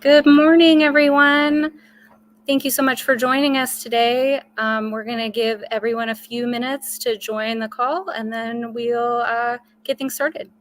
Good morning, everyone. Thank you so much for joining us today. We're going to give everyone a few minutes to join the call, and then we'll get things started.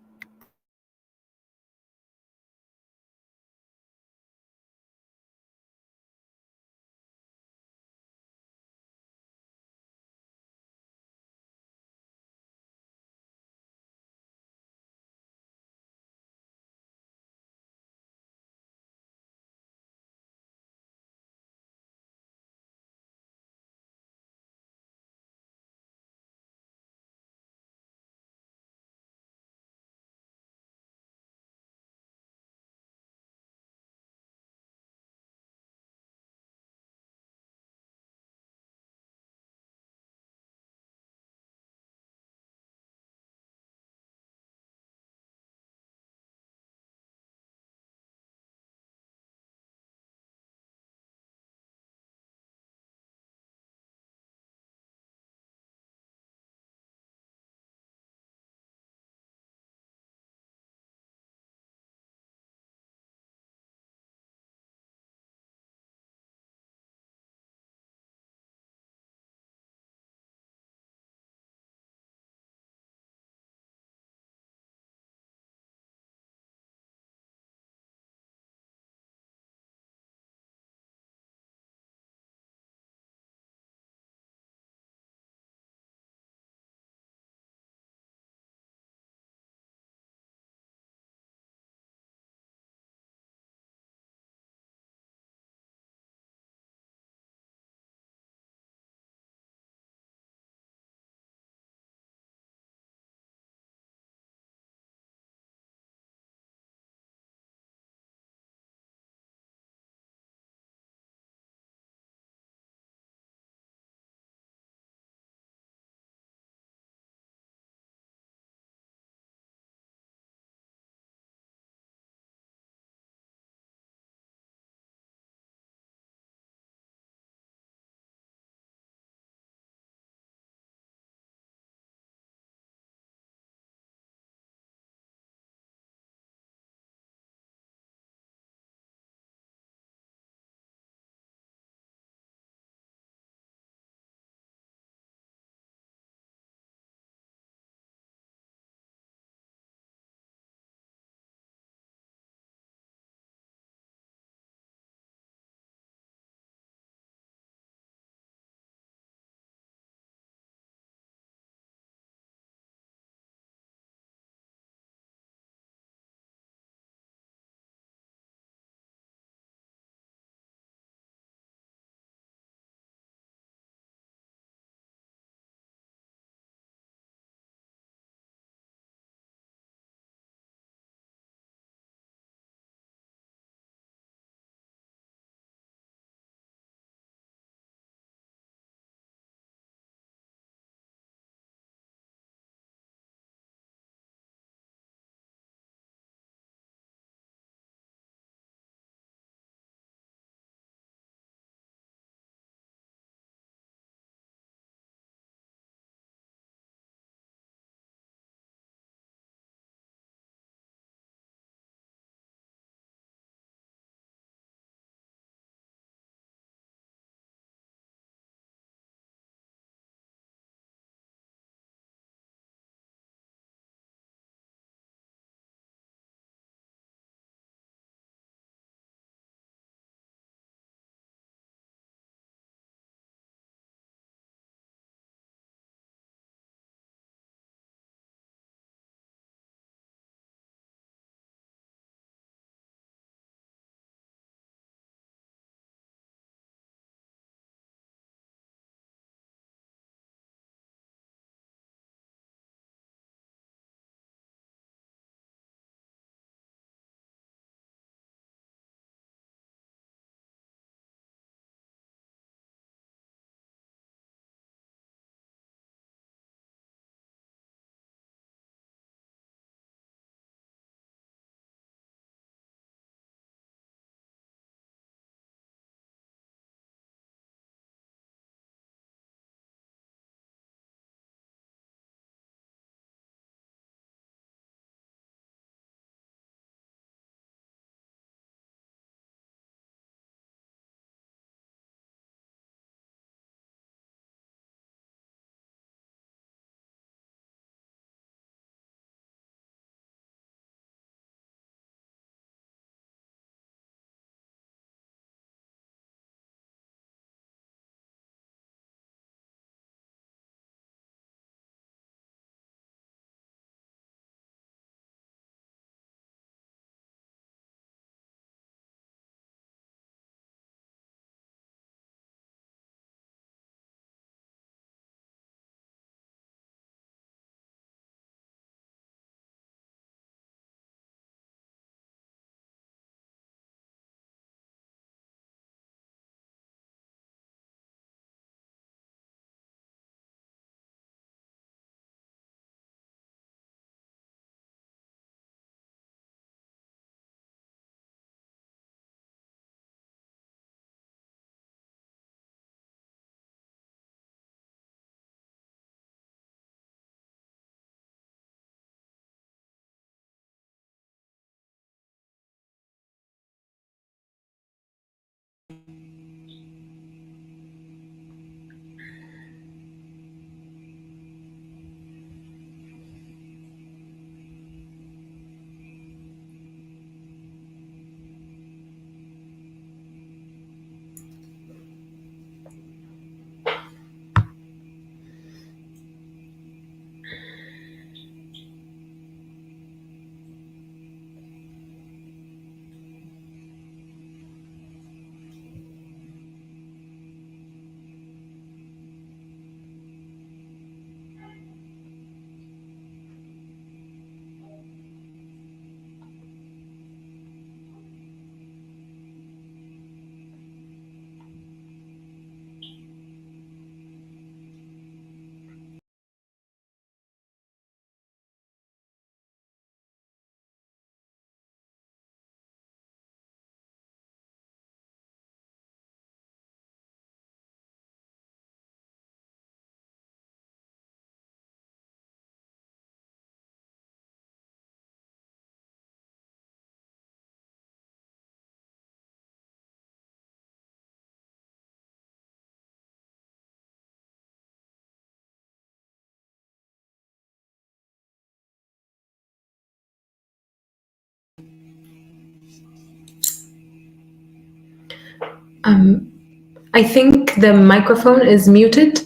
I think the microphone is muted.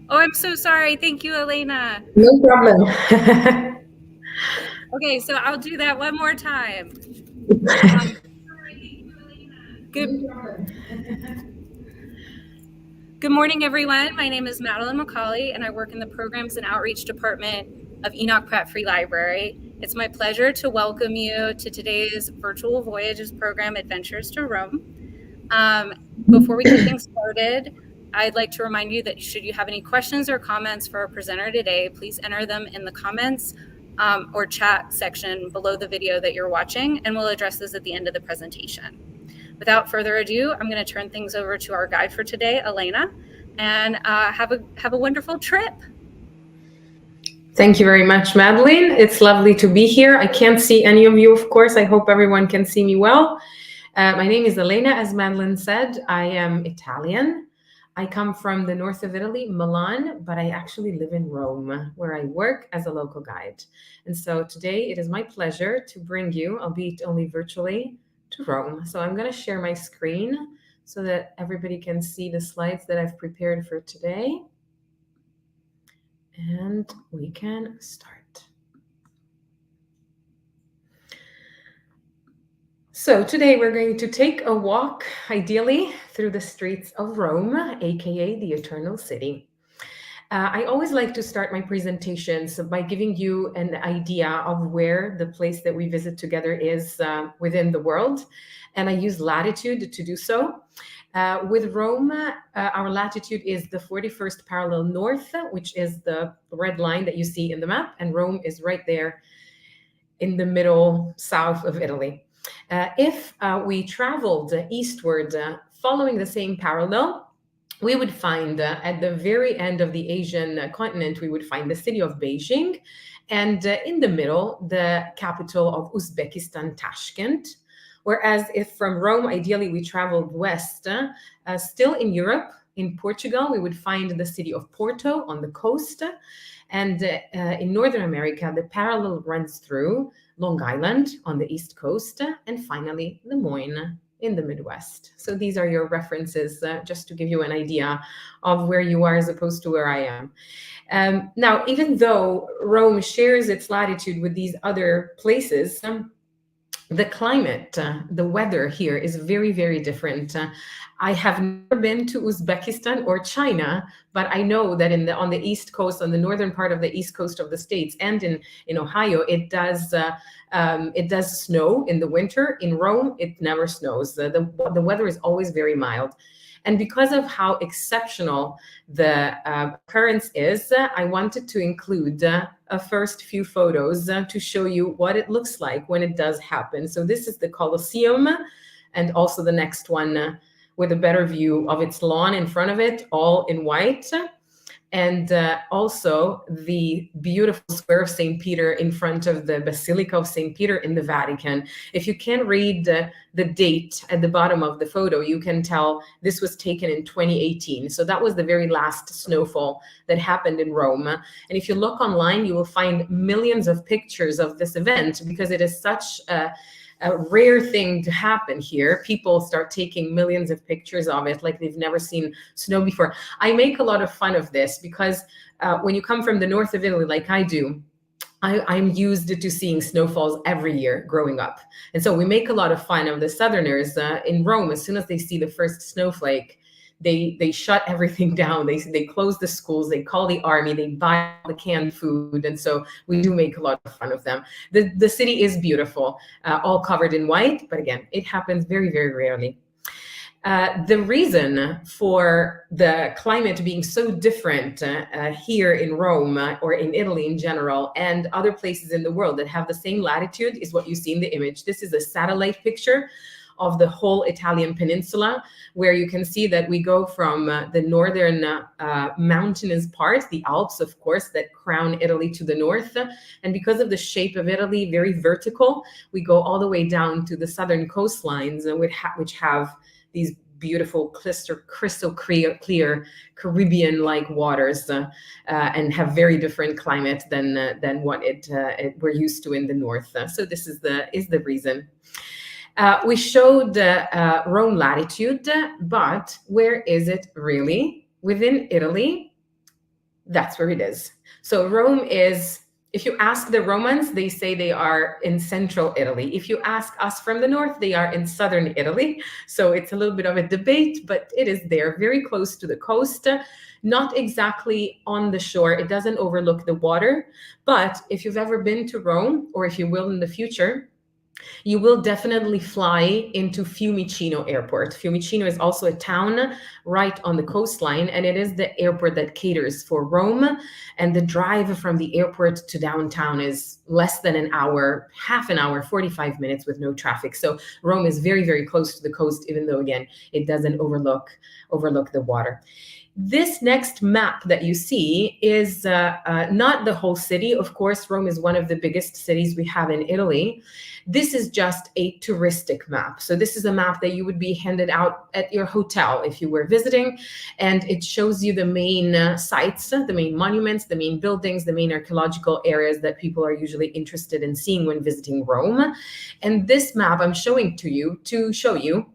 Oh, I'm so sorry. Thank you, Elena. No problem. Okay, so I'll do that one more time. Good morning, everyone. My name is Madeline McCauley, and I work in the Programs and Outreach Department of Enoch Pratt Free Library. It's my pleasure to welcome you to today's virtual Voyages program, Adventures to Rome. Before we get things started, I'd like to remind you that should you have any questions or comments for our presenter today, please enter them in the comments or chat section below the video that you're watching, and we'll address those at the end of the presentation. Without further ado, I'm going to turn things over to our guide for today, Elena, and have a wonderful trip. Thank you very much, Madeline. It's lovely to be here. I can't see any of you, of course. I hope everyone can see me well. My name is Elena, as Madeline said. I am Italian. I come from the north of Italy, Milan, but I actually live in Rome, where I work as a local guide. And so today it is my pleasure to bring you, albeit only virtually, to Rome. So I'm going to share my screen so that everybody can see the slides that I've prepared for today. And we can start. So today we're going to take a walk, ideally, through the streets of Rome, aka the Eternal City. I always like to start my presentations by giving you an idea of where the place that we visit together is within the world, and I use latitude to do so. With Rome, our latitude is the 41st parallel north, which is the red line that you see in the map, and Rome is right there in the middle south of Italy. If we traveled eastward following the same parallel, we would find at the very end of the Asian continent, we would find the city of Beijing, and in the middle, the capital of Uzbekistan, Tashkent. Whereas if from Rome, ideally, we traveled west, still in Europe, in Portugal, we would find the city of Porto on the coast. And in Northern America, the parallel runs through Long Island on the East Coast, and finally, Des Moines in the Midwest. So these are your references, just to give you an idea of where you are as opposed to where I am. Now, even though Rome shares its latitude with these other places, the climate, the weather here is very, very different. I have never been to Uzbekistan or China, but I know that on the East Coast, on the northern part of the East Coast of the States, and in Ohio, it does snow in the winter. In Rome, it never snows. The weather is always very mild. And because of how exceptional the occurrence is, I wanted to include a first few photos to show you what it looks like when it does happen. So this is the Colosseum, and also the next one with a better view of its lawn in front of it, all in white. And also the beautiful square of St. Peter in front of the Basilica of St. Peter in the Vatican. If you can read the date at the bottom of the photo, you can tell this was taken in 2018. So that was the very last snowfall that happened in Rome. And if you look online, you will find millions of pictures of this event because it is such a rare thing to happen here. People start taking millions of pictures of it like they've never seen snow before. I make a lot of fun of this because when you come from the north of Italy like I do, I'm used to seeing snowfalls every year growing up. And so we make a lot of fun of the Southerners in Rome. As soon as they see the first snowflake, they shut everything down. They close the schools, they call the army, they buy all the canned food. And so we do make a lot of fun of them. The city is beautiful, all covered in white, but again, it happens very, very rarely. The reason for the climate being so different here in Rome or in Italy in general and other places in the world that have the same latitude is what you see in the image. This is a satellite picture of the whole Italian peninsula, where you can see that we go from the northern mountainous part, the Alps, of course, that crown Italy to the north. And because of the shape of Italy, very vertical, we go all the way down to the southern coastlines, which have these beautiful, crystal clear Caribbean-like waters, and have very different climate than what we're used to in the north. So this is the reason. We showed Rome latitude, but where is it really? Within Italy, that's where it is. So Rome is, if you ask the Romans, they say they are in central Italy. If you ask us from the north, they are in southern Italy. So it's a little bit of a debate, but it is there, very close to the coast, not exactly on the shore. It doesn't overlook the water. But if you've ever been to Rome, or if you will in the future, you will definitely fly into Fiumicino Airport. Fiumicino is also a town right on the coastline, and it is the airport that caters for Rome. And the drive from the airport to downtown is less than an hour, half an hour, 45 minutes with no traffic. So Rome is very, very close to the coast, even though, again, it doesn't overlook the water. This next map that you see is not the whole city. Of course, Rome is one of the biggest cities we have in Italy. This is just a touristic map. So this is a map that you would be handed out at your hotel if you were visiting, and it shows you the main sites, the main monuments, the main buildings, the main archaeological areas that people are usually interested in seeing when visiting Rome. And this map I'm showing to you to show you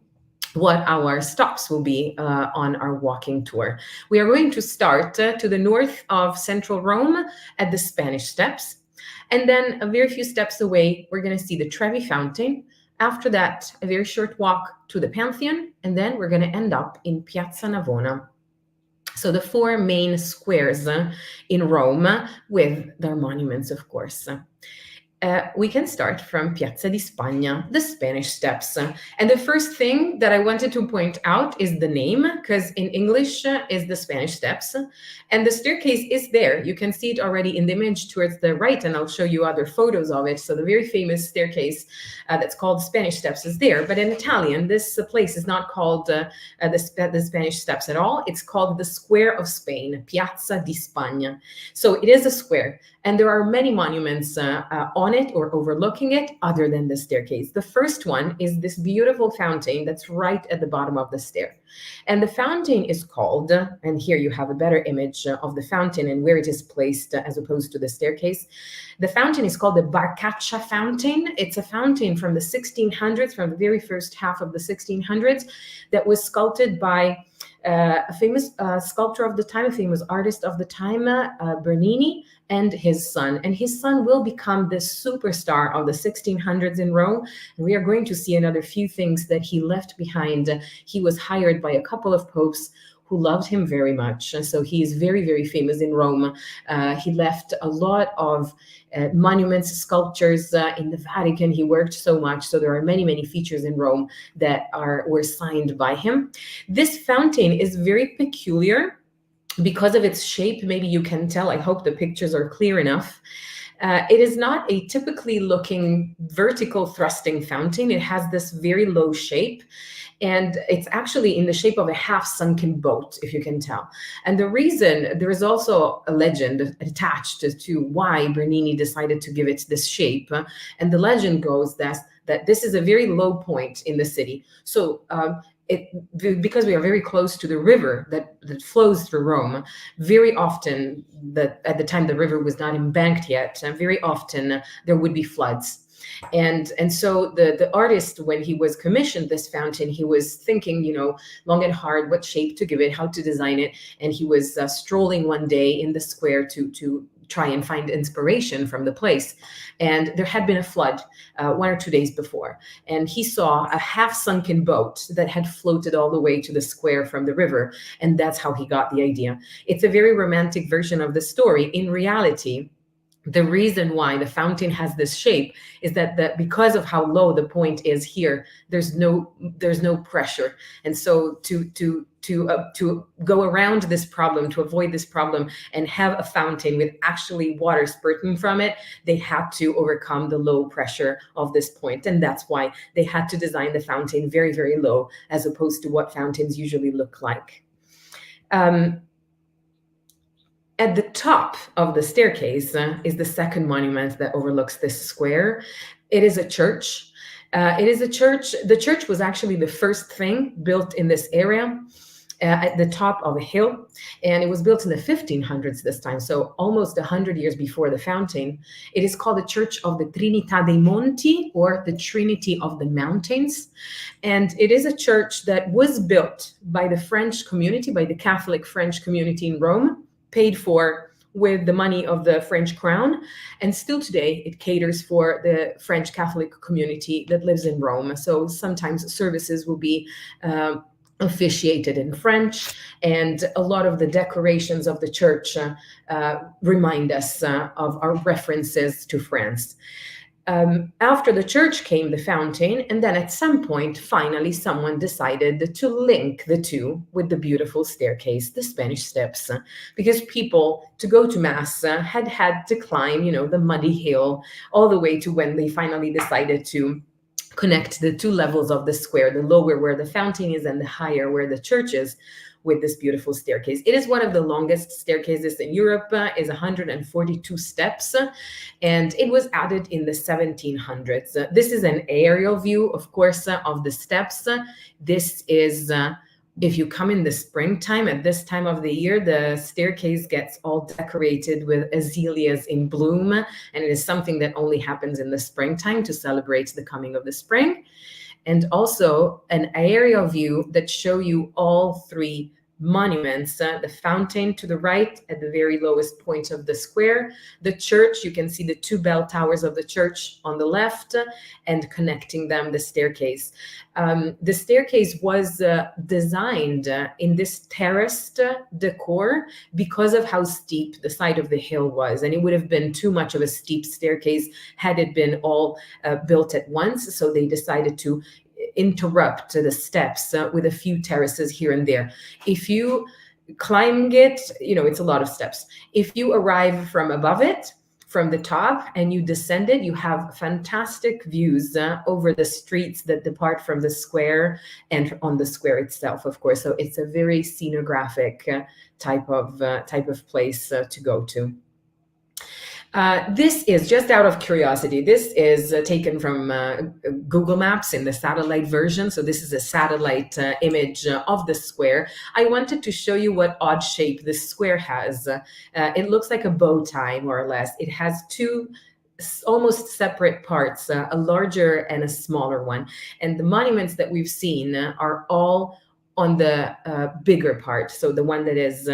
what our stops will be on our walking tour. We are going to start to the north of central Rome at the Spanish Steps. And then a very few steps away, we're going to see the Trevi Fountain. After that, a very short walk to the Pantheon. And then we're going to end up in Piazza Navona. So the four main squares in Rome with their monuments, of course. We can start from Piazza di Spagna, the Spanish Steps. And the first thing that I wanted to point out is the name, because in English is the Spanish Steps. And the staircase is there. You can see it already in the image towards the right, and I'll show you other photos of it. So the very famous staircase that's called Spanish Steps is there. But in Italian, this place is not called the Spanish Steps at all. It's called the Square of Spain, Piazza di Spagna. So it is a square. And there are many monuments on it or overlooking it other than the staircase. The first one is this beautiful fountain that's right at the bottom of the stair. And the fountain is called, and here you have a better image of the fountain and where it is placed as opposed to the staircase. The fountain is called the Barcaccia Fountain. It's a fountain from the 1600s, from the very first half of the 1600s, that was sculpted by a famous sculptor of the time, a famous artist of the time, Bernini, and his son. And his son will become the superstar of the 1600s in Rome. And we are going to see another few things that he left behind. He was hired by a couple of popes who loved him very much. And so he is very, very famous in Rome. He left a lot of monuments, sculptures in the Vatican. He worked so much. So there are many, many features in Rome that were signed by him. This fountain is very peculiar because of its shape. Maybe you can tell. I hope the pictures are clear enough. It is not a typically looking vertical thrusting fountain. It has this very low shape. And it's actually in the shape of a half-sunken boat, if you can tell. And the reason, there is also a legend attached to why Bernini decided to give it this shape. And the legend goes that this is a very low point in the city. So because we are very close to the river that flows through Rome, very often, at the time the river was not embanked yet, very often there would be floods. And so the artist, when he was commissioned this fountain, he was thinking, long and hard what shape to give it, how to design it. And he was strolling one day in the square to try and find inspiration from the place. And there had been a flood 1 or 2 days before. And he saw a half-sunken boat that had floated all the way to the square from the river. And that's how he got the idea. It's a very romantic version of the story. In reality, the reason why the fountain has this shape is that because of how low the point is here, there's no pressure. And so to go around this problem, to avoid this problem and have a fountain with actually water spurting from it, they had to overcome the low pressure of this point. And that's why they had to design the fountain very, very low, as opposed to what fountains usually look like. At the top of the staircase is the second monument that overlooks this square. It is a church. It is a church. The church was actually the first thing built in this area at the top of a hill, and it was built in the 1500s this time, so almost 100 years before the fountain. It is called the Church of the Trinità dei Monti, or the Trinity of the Mountains, and it is a church that was built by the French community, by the Catholic French community in Rome, paid for with the money of the French crown, and still today it caters for the French Catholic community that lives in Rome. So sometimes services will be officiated in French, and a lot of the decorations of the church remind us of our references to France. After the church came the fountain, and then at some point, finally, someone decided to link the two with the beautiful staircase, the Spanish steps, because people, to go to Mass, had to climb, the muddy hill, all the way to when they finally decided to connect the two levels of the square, the lower where the fountain is and the higher where the church is, with this beautiful staircase. It is one of the longest staircases in Europe, is 142 steps, and it was added in the 1700s. This is an aerial view, of course, of the steps. This is if you come in the springtime, at this time of the year, the staircase gets all decorated with azaleas in bloom, and it is something that only happens in the springtime to celebrate the coming of the spring. And also an aerial view that show you all three monuments, the fountain to the right at the very lowest point of the square, the church, you can see the two bell towers of the church on the left, and connecting them, the staircase. The staircase was designed in this terraced decor because of how steep the side of the hill was, and it would have been too much of a steep staircase had it been all built at once, so they decided to interrupt the steps with a few terraces here and there. If you climb it, it's a lot of steps. If you arrive from above it, from the top, and you descend it, you have fantastic views over the streets that depart from the square and on the square itself, of course. So it's a very scenographic type of place to go to. This is, just out of curiosity, this is taken from Google Maps in the satellite version. So this is a satellite image of the square. I wanted to show you what odd shape this square has. It looks like a bow tie, more or less. It has two almost separate parts, a larger and a smaller one. And the monuments that we've seen are all on the bigger part, so the one that is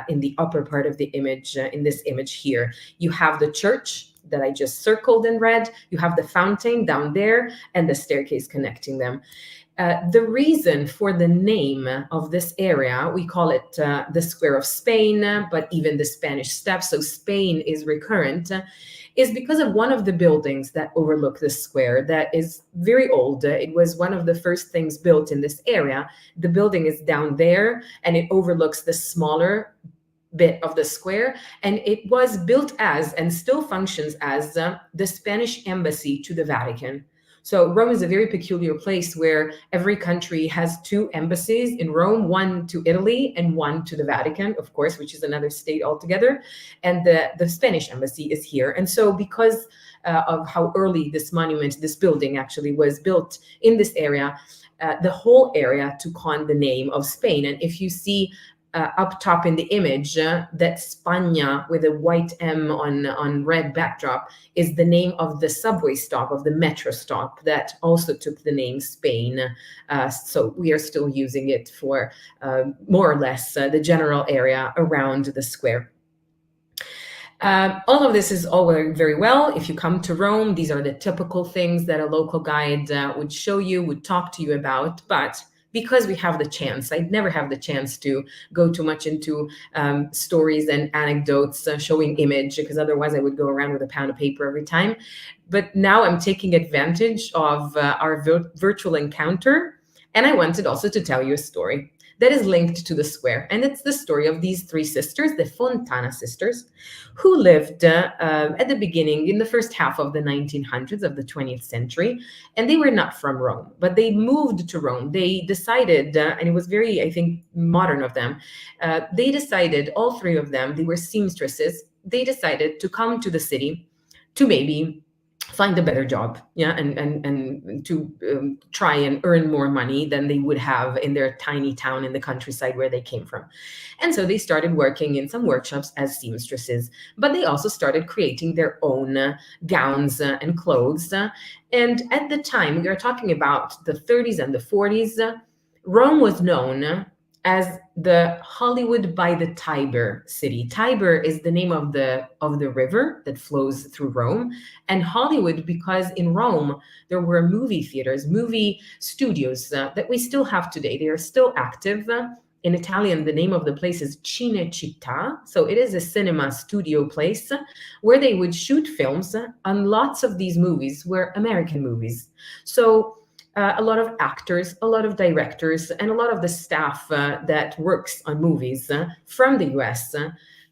in the upper part of the image, in this image here. You have the church that I just circled in red, you have the fountain down there, and the staircase connecting them. The reason for the name of this area, we call it the Square of Spain, but even the Spanish Steps, so Spain is recurrent, is because of one of the buildings that overlook the square that is very old. It was one of the first things built in this area. The building is down there, and it overlooks the smaller bit of the square, and it was built as, and still functions as, the Spanish embassy to the Vatican. So Rome is a very peculiar place where every country has two embassies in Rome, one to Italy and one to the Vatican, of course, which is another state altogether. And the Spanish embassy is here. And so because of how early this monument, this building actually was built in this area, the whole area took on the name of Spain. And if you see up top in the image, that Spagna with a white M on red backdrop is the name of the subway stop, of the metro stop that also took the name Spain. So we are still using it for more or less the general area around the square. All of this is all very well. If you come to Rome, these are the typical things that a local guide would show you, would talk to you about. But because we have the chance, I'd never have the chance to go too much into stories and anecdotes showing image, because otherwise I would go around with a pound of paper every time. But now I'm taking advantage of our virtual encounter, and I wanted also to tell you a story that is linked to the square. And it's the story of these three sisters, the Fontana sisters, who lived at the beginning, in the first half of the 1900s of the 20th century. And they were not from Rome, but they moved to Rome. They decided, and it was very, I think, modern of them, they decided, all three of them, they were seamstresses, they decided to come to the city to maybe find a better job, yeah, and to try and earn more money than they would have in their tiny town in the countryside where they came from. And so they started working in some workshops as seamstresses, but they also started creating their own gowns and clothes. And at the time, we are talking about the 30s and the 40s, Rome was known as the Hollywood by the Tiber city. Tiber is the name of the river that flows through Rome, and Hollywood because in Rome there were movie theaters, movie studios that we still have today. They are still active. In Italian, the name of the place is Cinecittà, so it is a cinema studio place where they would shoot films, and lots of these movies were American movies. So a lot of actors, a lot of directors, and a lot of the staff that works on movies from the US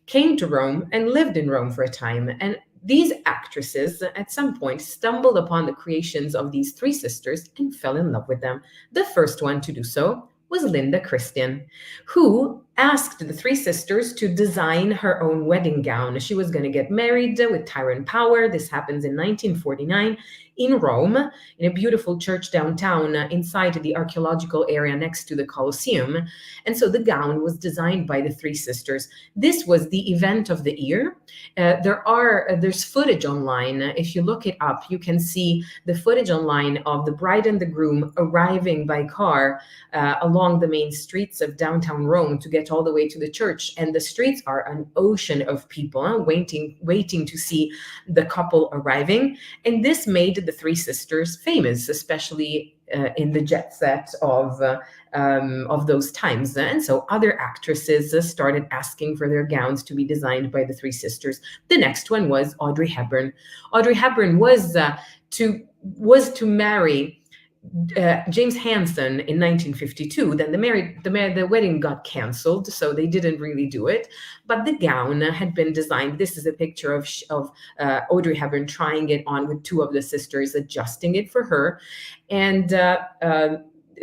came to Rome and lived in Rome for a time. And these actresses at some point stumbled upon the creations of these three sisters and fell in love with them. The first one to do so was Linda Christian, who asked the three sisters to design her own wedding gown. She was going to get married with Tyrone Power. This happens in 1949 in Rome, in a beautiful church downtown inside the archaeological area next to the Colosseum. And so the gown was designed by the three sisters. This was the event of the year. There's footage online. If you look it up, you can see the footage online of the bride and the groom arriving by car along the main streets of downtown Rome to get all the way to the church. And the streets are an ocean of people waiting to see the couple arriving. And this made the three sisters famous, especially in the jet set of those times. And so other actresses started asking for their gowns to be designed by the three sisters. The next one was Audrey Hepburn. Audrey Hepburn was to marry James Hansen in 1952. Then the wedding got canceled, so they didn't really do it. But the gown had been designed. This is a picture of Audrey Hepburn trying it on with two of the sisters, adjusting it for her. And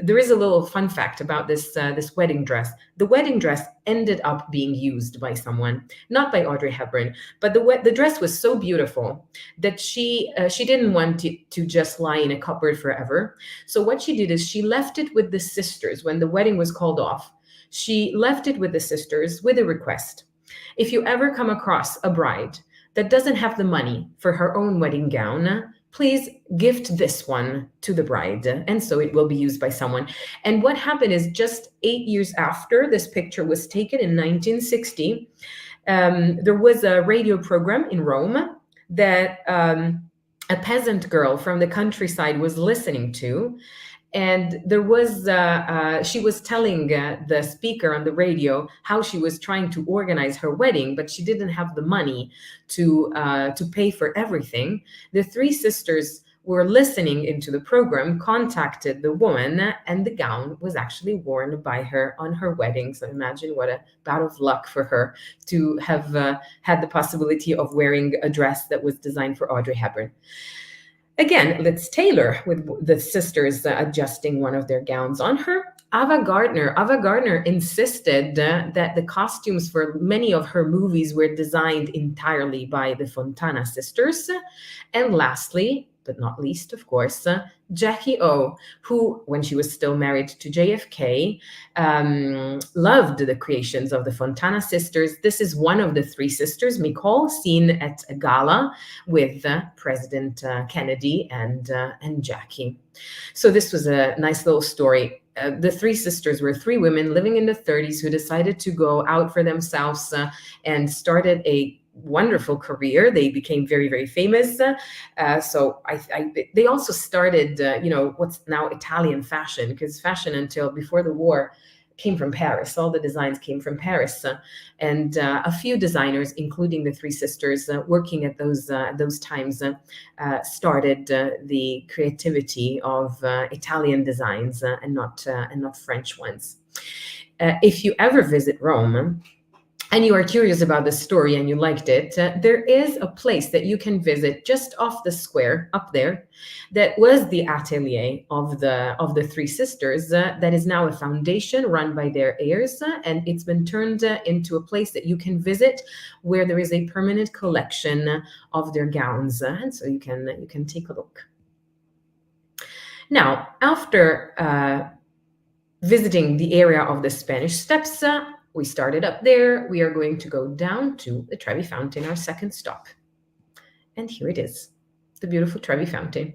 there is a little fun fact about this wedding dress. The wedding dress ended up being used by someone, not by Audrey Hepburn, but the dress was so beautiful that she didn't want it to just lie in a cupboard forever. So what she did is she left it with the sisters when the wedding was called off. She left it with the sisters with a request. If you ever come across a bride that doesn't have the money for her own wedding gown, please gift this one to the bride. And so it will be used by someone. And what happened is just 8 years after this picture was taken in 1960, there was a radio program in Rome that a peasant girl from the countryside was listening to. And there was, she was telling the speaker on the radio how she was trying to organize her wedding, but she didn't have the money to pay for everything. The three sisters were listening into the program, contacted the woman, and the gown was actually worn by her on her wedding. So imagine what a bout of luck for her to have had the possibility of wearing a dress that was designed for Audrey Hepburn. Again, Liz Taylor, with the sisters adjusting one of their gowns on her. Ava Gardner insisted that the costumes for many of her movies were designed entirely by the Fontana sisters. And lastly, but not least, of course, Jackie O, who, when she was still married to JFK, loved the creations of the Fontana sisters. This is one of the three sisters, Nicole, seen at a gala with President Kennedy and Jackie. So this was a nice little story. The three sisters were three women living in the 30s who decided to go out for themselves and started a wonderful career. They became very, very famous. So they also started, what's now Italian fashion, because fashion until before the war came from Paris. All the designs came from Paris. And a few designers, including the three sisters working at those times, started the creativity of Italian designs and not French ones. If you ever visit Rome, and you are curious about the story and you liked it, there is a place that you can visit just off the square up there that was the atelier of the three sisters, that is now a foundation run by their heirs, and it's been turned into a place that you can visit where there is a permanent collection of their gowns, and so you can take a look. Now, after visiting the area of the Spanish Steps, we started up there. We are going to go down to the Trevi Fountain, our second stop. And here it is, the beautiful Trevi Fountain.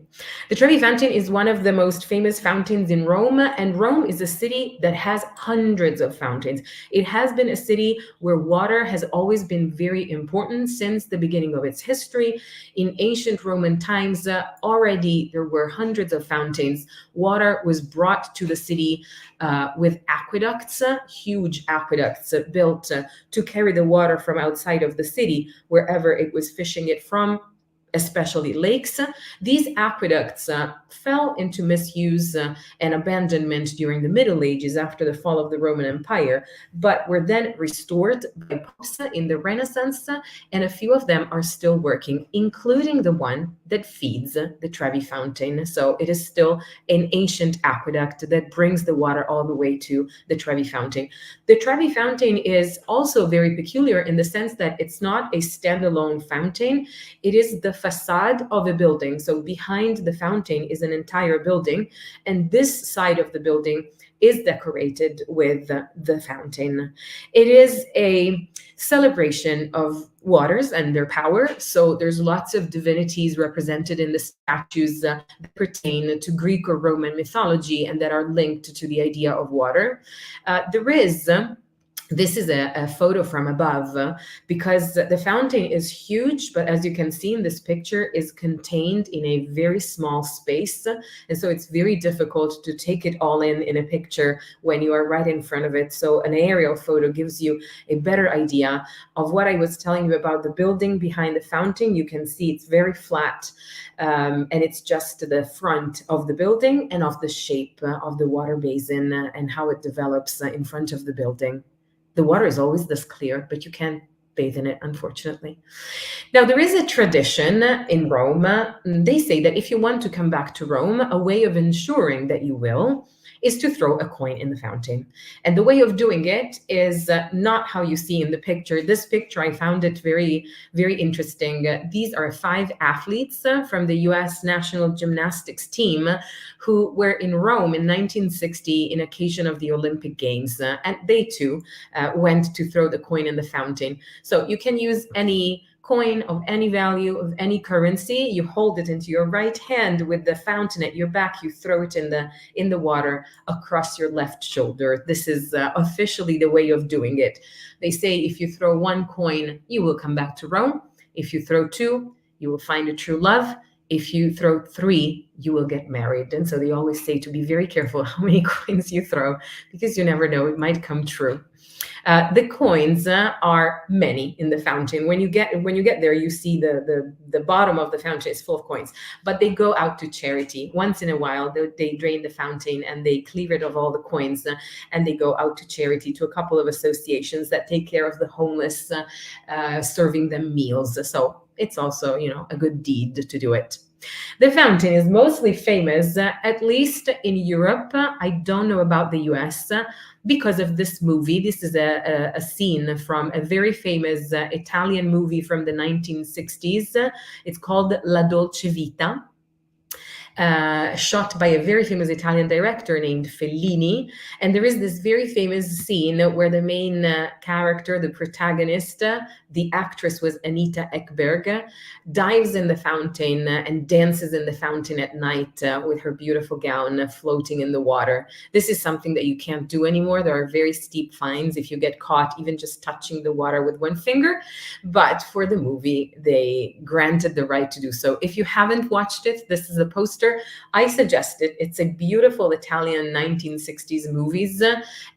The Trevi Fountain is one of the most famous fountains in Rome, and Rome is a city that has hundreds of fountains. It has been a city where water has always been very important since the beginning of its history. In ancient Roman times, already there were hundreds of fountains. Water was brought to the city with aqueducts, huge aqueducts built to carry the water from outside of the city, wherever it was fishing it from, especially lakes. These aqueducts fell into misuse and abandonment during the Middle Ages after the fall of the Roman Empire, but were then restored by popes in the Renaissance, and a few of them are still working, including the one that feeds the Trevi Fountain. So it is still an ancient aqueduct that brings the water all the way to the Trevi Fountain. The Trevi Fountain is also very peculiar in the sense that it's not a standalone fountain. It is the facade of a building. So behind the fountain is an entire building, and this side of the building is decorated with the fountain. It is a celebration of waters and their power. So there's lots of divinities represented in the statues that pertain to Greek or Roman mythology and that are linked to the idea of water. This is a photo from above, because the fountain is huge, but as you can see in this picture, is contained in a very small space. And so it's very difficult to take it all in a picture when you are right in front of it. So an aerial photo gives you a better idea of what I was telling you about the building behind the fountain. You can see it's very flat, and it's just the front of the building and of the shape of the water basin and how it develops in front of the building. The water is always this clear, but you can't bathe in it, unfortunately. Now, there is a tradition in Rome. They say that if you want to come back to Rome, a way of ensuring that you will is to throw a coin in the fountain. And the way of doing it is not how you see in the picture. This picture, I found it very, very interesting. These are 5 athletes from the US national gymnastics team who were in Rome in 1960 in occasion of the Olympic Games. And they too went to throw the coin in the fountain. So you can use any coin of any value, of any currency. You hold it into your right hand with the fountain at your back. You throw it in the water across your left shoulder. This is officially the way of doing it. They say if you throw 1 coin, you will come back to Rome. If you throw 2, you will find a true love. If you throw 3, you will get married. And so they always say to be very careful how many coins you throw, because you never know, it might come true. The coins are many in the fountain. When you get there, you see the bottom of the fountain is full of coins, but they go out to charity. Once in a while, they drain the fountain and they clear it of all the coins, and they go out to charity to a couple of associations that take care of the homeless, serving them meals. So it's also, a good deed to do it. The fountain is mostly famous, at least in Europe. I don't know about the US, because of this movie. This is a scene from a very famous Italian movie from the 1960s. It's called La Dolce Vita. Shot by a very famous Italian director named Fellini. And there is this very famous scene where the main character, the protagonist, the actress was Anita Ekberg, dives in the fountain and dances in the fountain at night with her beautiful gown floating in the water. This is something that you can't do anymore. There are very steep fines if you get caught even just touching the water with 1 finger. But for the movie, they granted the right to do so. If you haven't watched it, this is a poster. I suggest it. It's a beautiful Italian 1960s movies,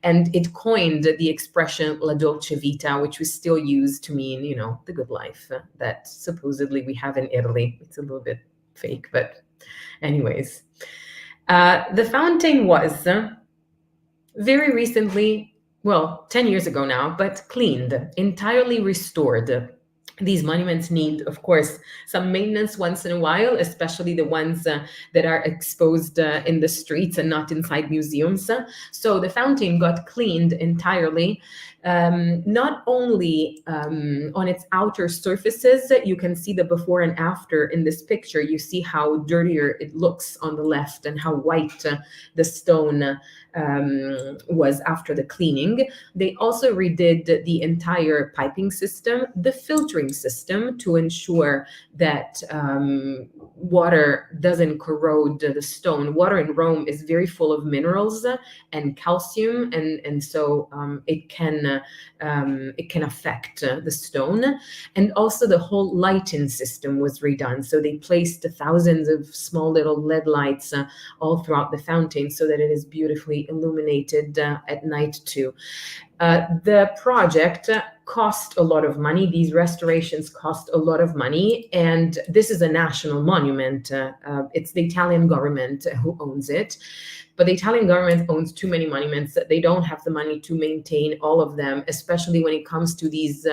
and it coined the expression La Dolce Vita, which we still use to mean, the good life that supposedly we have in Italy. It's a little bit fake, but anyways. The fountain was very recently well, 10 years ago now, but cleaned, entirely restored. These monuments need, of course, some maintenance once in a while, especially the ones that are exposed in the streets and not inside museums. So the fountain got cleaned entirely. Not only on its outer surfaces, you can see the before and after in this picture. You see how dirtier it looks on the left and how white the stone was after the cleaning. They also redid the entire piping system, the filtering system to ensure that water doesn't corrode the stone. Water in Rome is very full of minerals and calcium, and so it can affect the stone. And also the whole lighting system was redone. So they placed thousands of small little LED lights all throughout the fountain so that it is beautifully illuminated at night too. The project cost a lot of money. These restorations cost a lot of money, and this is a national monument. It's the Italian government who owns it. But the Italian government owns too many monuments that they don't have the money to maintain all of them, especially when it comes to these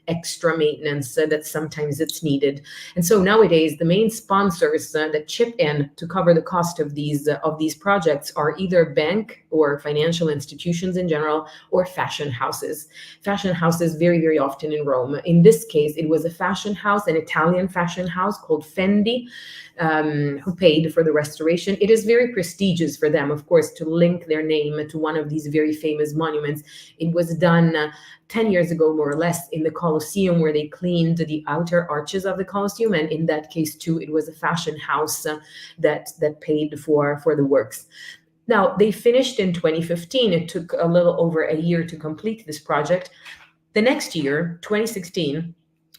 extra maintenance that sometimes it's needed. And so nowadays, the main sponsors that chip in to cover the cost of these projects are either bank or financial institutions in general, or fashion houses. Fashion houses very, very often in Rome. In this case, it was a fashion house, an Italian fashion house called Fendi, who paid for the restoration. It is very prestigious for them, of course, to link their name to one of these very famous monuments. It was done 10 years ago, more or less, in the Colosseum, where they cleaned the outer arches of the Colosseum. And in that case, too, it was a fashion house that paid for the works. Now, they finished in 2015. It took a little over a year to complete this project. The next year, 2016,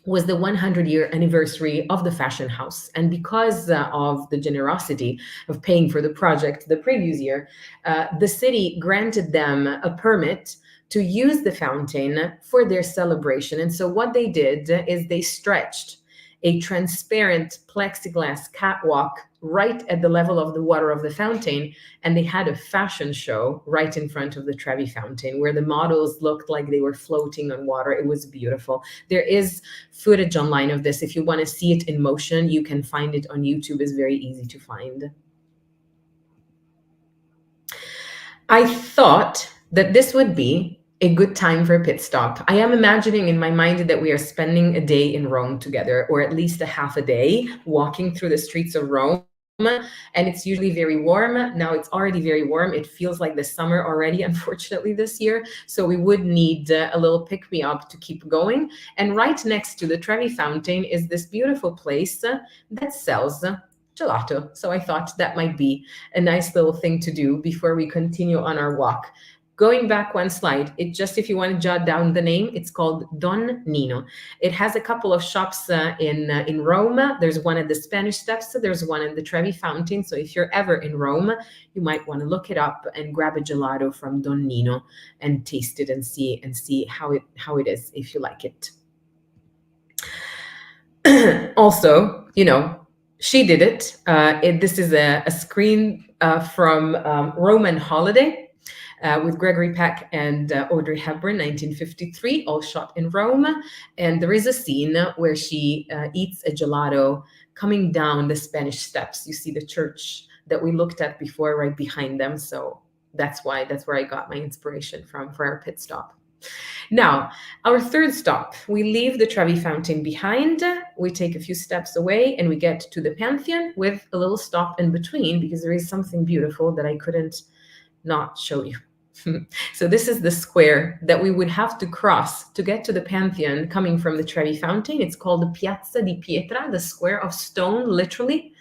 was the 100-year anniversary of the fashion house. And because of the generosity of paying for the project the previous year, the city granted them a permit to use the fountain for their celebration. And so what they did is they stretched a transparent plexiglass catwalk right at the level of the water of the fountain, and they had a fashion show right in front of the Trevi fountain where the models looked like they were floating on water. It was beautiful. There is footage online of this. If you want to see it in motion, you can find it on YouTube. It's very easy to find. I thought that this would be a good time for a pit stop. I am imagining in my mind that we are spending a day in Rome together, or at least a half a day walking through the streets of Rome. And it's usually very warm. Now it's already very warm. It feels like the summer already, unfortunately, this year. So we would need a little pick-me-up to keep going. And right next to the Trevi Fountain is this beautiful place that sells gelato. So I thought that might be a nice little thing to do before we continue on our walk. Going back one slide, if you want to jot down the name, it's called Don Nino. It has a couple of shops in Rome. There's one at the Spanish Steps. There's one in the Trevi Fountain. So if you're ever in Rome, you might want to look it up and grab a gelato from Don Nino and taste it and see how it is, if you like it. Also, she did it. This is a screen from Roman Holiday. With Gregory Peck and Audrey Hepburn, 1953, all shot in Rome. And there is a scene where she eats a gelato coming down the Spanish Steps. You see the church that we looked at before right behind them. So that's where I got my inspiration from for our pit stop. Now, our third stop, we leave the Trevi Fountain behind. We take a few steps away and we get to the Pantheon with a little stop in between because there is something beautiful that I couldn't not show you. So this is the square that we would have to cross to get to the Pantheon coming from the Trevi Fountain. It's called the Piazza di Pietra, the square of stone, literally.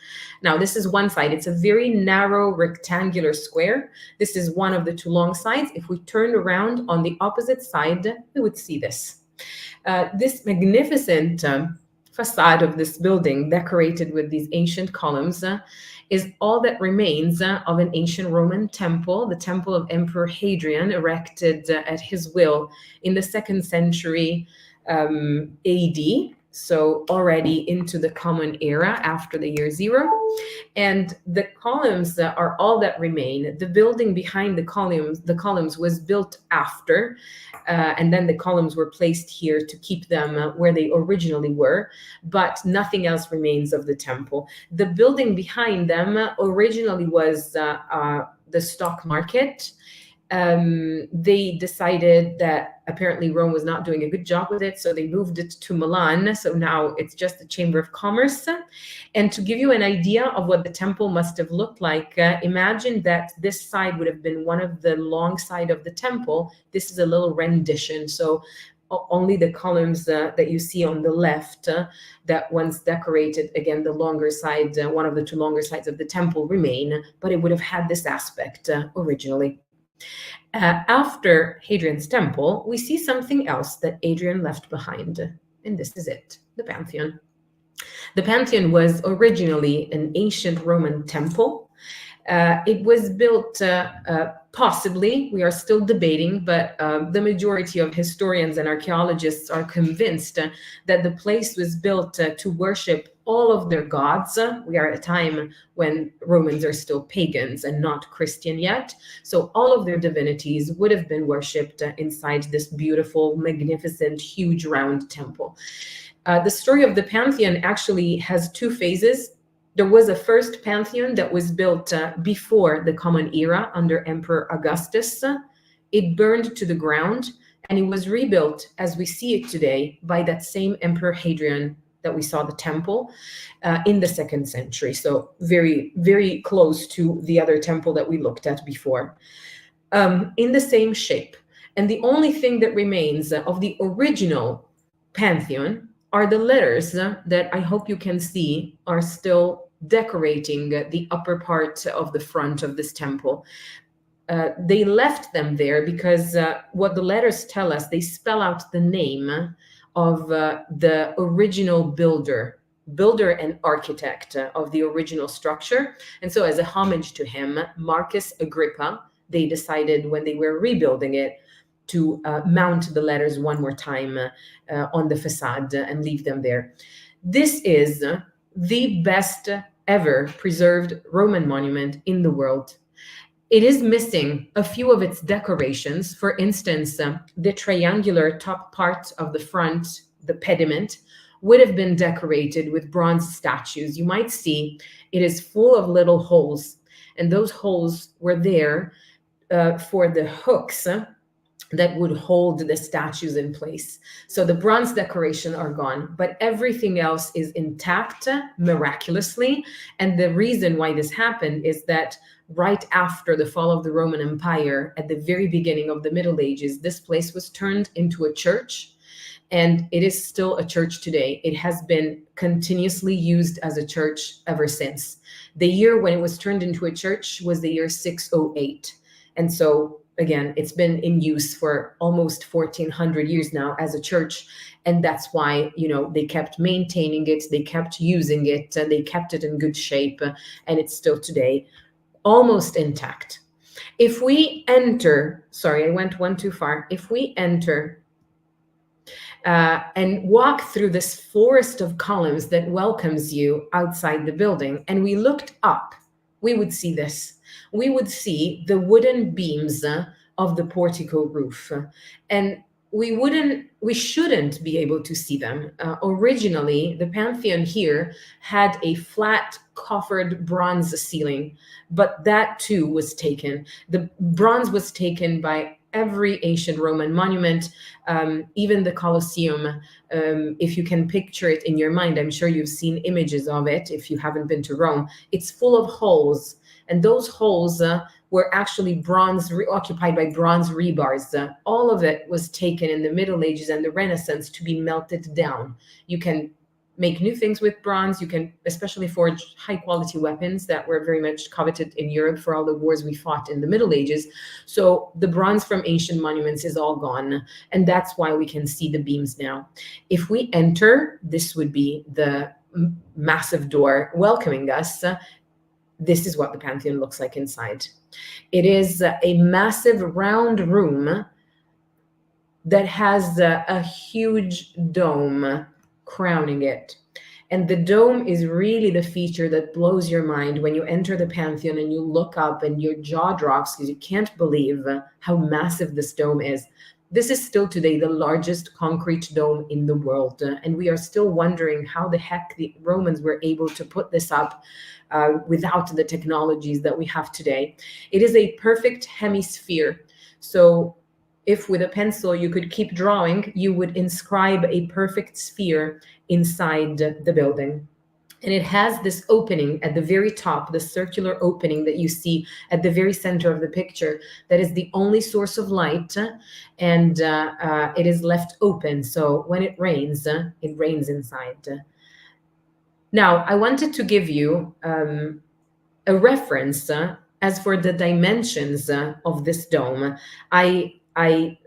Now, this is one side. It's a very narrow rectangular square. This is one of the two long sides. If we turned around on the opposite side, we would see this. This magnificent facade of this building, decorated with these ancient columns, is all that remains of an ancient Roman temple, the temple of Emperor Hadrian, erected at his will in the 2nd century AD. so already into the Common Era after the year zero. And the columns are all that remain. The building behind the columns was built after, and then the columns were placed here to keep them where they originally were, but nothing else remains of the temple. The building behind them originally was the stock market. They decided that apparently Rome was not doing a good job with it, so they moved it to Milan. So now it's just the Chamber of Commerce. And to give you an idea of what the temple must have looked like, imagine that this side would have been one of the long side of the temple. This is a little rendition. So only the columns that you see on the left, that once decorated, again, the longer side, one of the two longer sides of the temple remain, but it would have had this aspect originally. After Hadrian's temple, we see something else that Adrian left behind, and this is it, the Pantheon. The Pantheon was originally an ancient Roman temple. It was built possibly, we are still debating, but the majority of historians and archaeologists are convinced that the place was built to worship all of their gods. We are at a time when Romans are still pagans and not Christian yet. So all of their divinities would have been worshipped inside this beautiful, magnificent, huge round temple. The story of the Pantheon actually has two phases. There was a first Pantheon that was built before the Common Era under Emperor Augustus. It burned to the ground, and it was rebuilt as we see it today by that same Emperor Hadrian that we saw the temple in the 2nd century. So very, very close to the other temple that we looked at before, in the same shape. And the only thing that remains of the original Pantheon are the letters that I hope you can see are still decorating the upper part of the front of this temple. They left them there because what the letters tell us, they spell out the name of the original builder and architect of the original structure. And so as a homage to him, Marcus Agrippa, they decided when they were rebuilding it to mount the letters one more time on the facade and leave them there. This is the best ever preserved Roman monument in the world. It is missing a few of its decorations. For instance, the triangular top part of the front, the pediment, would have been decorated with bronze statues. You might see it is full of little holes, and those holes were there for the hooks that would hold the statues in place. So the bronze decoration are gone, but everything else is intact miraculously. And the reason why this happened is that right after the fall of the Roman Empire, at the very beginning of the Middle Ages, this place was turned into a church, and it is still a church today. It has been continuously used as a church ever since. The year when it was turned into a church was the year 608. And so again, it's been in use for almost 1400 years now as a church. And that's why, they kept maintaining it, they kept using it, they kept it in good shape, and it's still today almost intact. If we enter, sorry, I went one too far. If we enter and walk through this forest of columns that welcomes you outside the building, and we looked up, we would see this. We would see the wooden beams of the portico roof, and we shouldn't be able to see them. Originally, the Pantheon here had a flat coffered bronze ceiling, but that too was taken. The bronze was taken by every ancient Roman monument, even the Colosseum. If you can picture it in your mind, I'm sure you've seen images of it if you haven't been to Rome. It's full of holes, and those holes were actually occupied by bronze rebars. All of it was taken in the Middle Ages and the Renaissance to be melted down. You can make new things with bronze. You can especially forge high quality weapons that were very much coveted in Europe for all the wars we fought in the Middle Ages. So the bronze from ancient monuments is all gone, and that's why we can see the beams now. If we enter, this would be the massive door welcoming us. This is what the Pantheon looks like inside. It is a massive round room that has a huge dome crowning it. And the dome is really the feature that blows your mind when you enter the Pantheon and you look up and your jaw drops because you can't believe how massive this dome is. This is still today the largest concrete dome in the world. And we are still wondering how the heck the Romans were able to put this up without the technologies that we have today. It is a perfect hemisphere. So if with a pencil you could keep drawing, you would inscribe a perfect sphere inside the building. And it has this opening at the very top, the circular opening that you see at the very center of the picture, that is the only source of light, and it is left open. So when it rains inside. Now, I wanted to give you a reference as for the dimensions of this dome. I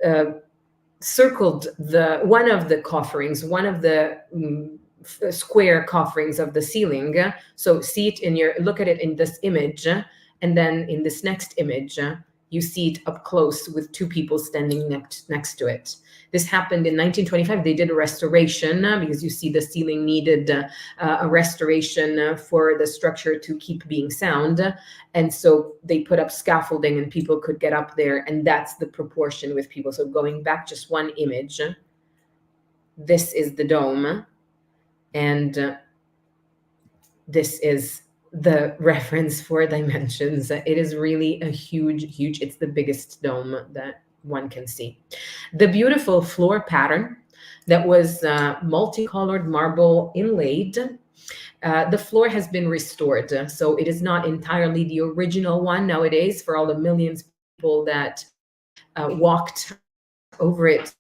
circled the one of the cofferings, one of the square cofferings of the ceiling. So see it in your, look at it in this image, and then in this next image, you see it up close with two people standing next to it. This happened in 1925. They did a restoration because you see the ceiling needed a restoration for the structure to keep being sound. And so they put up scaffolding and people could get up there. And that's the proportion with people. So going back just one image, this is the dome. And this is the reference for dimensions. It is really a huge, it's the biggest dome that one can see. The beautiful floor pattern that was multicolored marble inlaid. The floor has been restored, so it is not entirely the original one nowadays for all the millions of people that walked over it.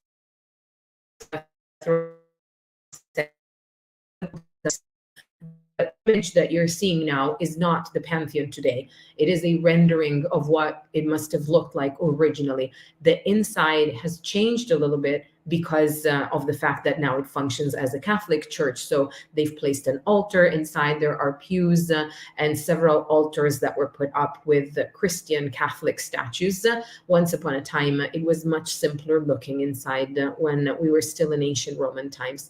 The image that you're seeing now is not the Pantheon today. It is a rendering of what it must have looked like originally. The inside has changed a little bit because of the fact that now it functions as a Catholic church. So they've placed an altar inside. There are pews and several altars that were put up with Christian Catholic statues. Once upon a time, it was much simpler looking inside when we were still in ancient Roman times.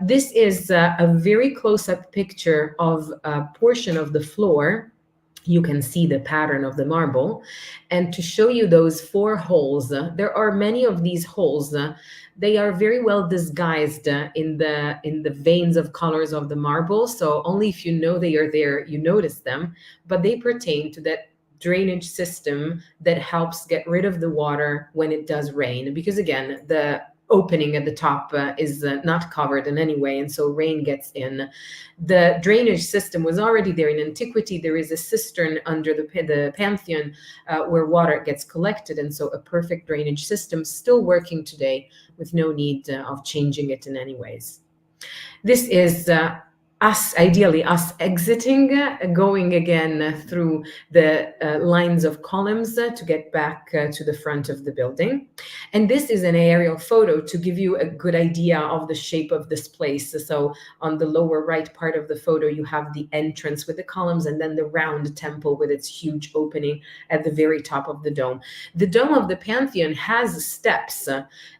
This is a very close-up picture of a portion of the floor. You can see the pattern of the marble. And to show you those 4 holes, there are many of these holes. They are very well disguised in the veins of colors of the marble. So only if you know they are there, you notice them. But they pertain to that drainage system that helps get rid of the water when it does rain. Because again, the opening at the top is not covered in any way, and so rain gets in. The drainage system was already there in antiquity. There is a cistern under the Pantheon where water gets collected, and so a perfect drainage system still working today with no need of changing it in any ways. This is ideally us exiting, going again through the lines of columns to get back to the front of the building. And this is an aerial photo to give you a good idea of the shape of this place. So on the lower right part of the photo, you have the entrance with the columns and then the round temple with its huge opening at the very top of the dome. The dome of the Pantheon has steps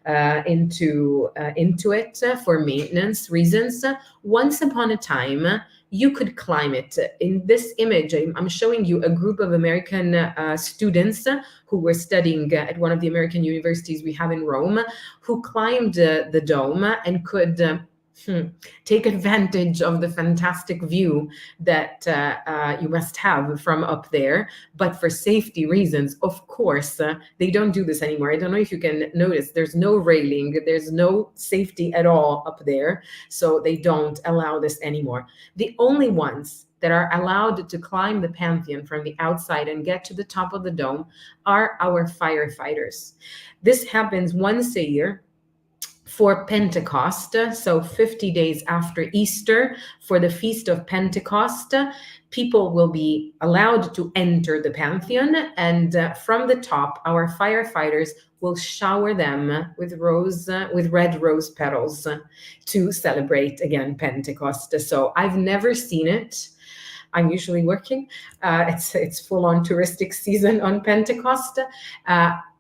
into it for maintenance reasons. Once upon a time, you could climb it. In this image, I'm showing you a group of American students who were studying at one of the American universities we have in Rome, who climbed the dome and could take advantage of the fantastic view that you must have from up there. But for safety reasons, of course, they don't do this anymore. I don't know if you can notice, there's no railing, there's no safety at all up there. So they don't allow this anymore. The only ones that are allowed to climb the Pantheon from the outside and get to the top of the dome are our firefighters. This happens once a year for Pentecost, so 50 days after Easter, for the Feast of Pentecost, people will be allowed to enter the Pantheon, and from the top, our firefighters will shower them with red rose petals to celebrate again Pentecost. So I've never seen it. I'm usually working. It's full-on touristic season on Pentecost.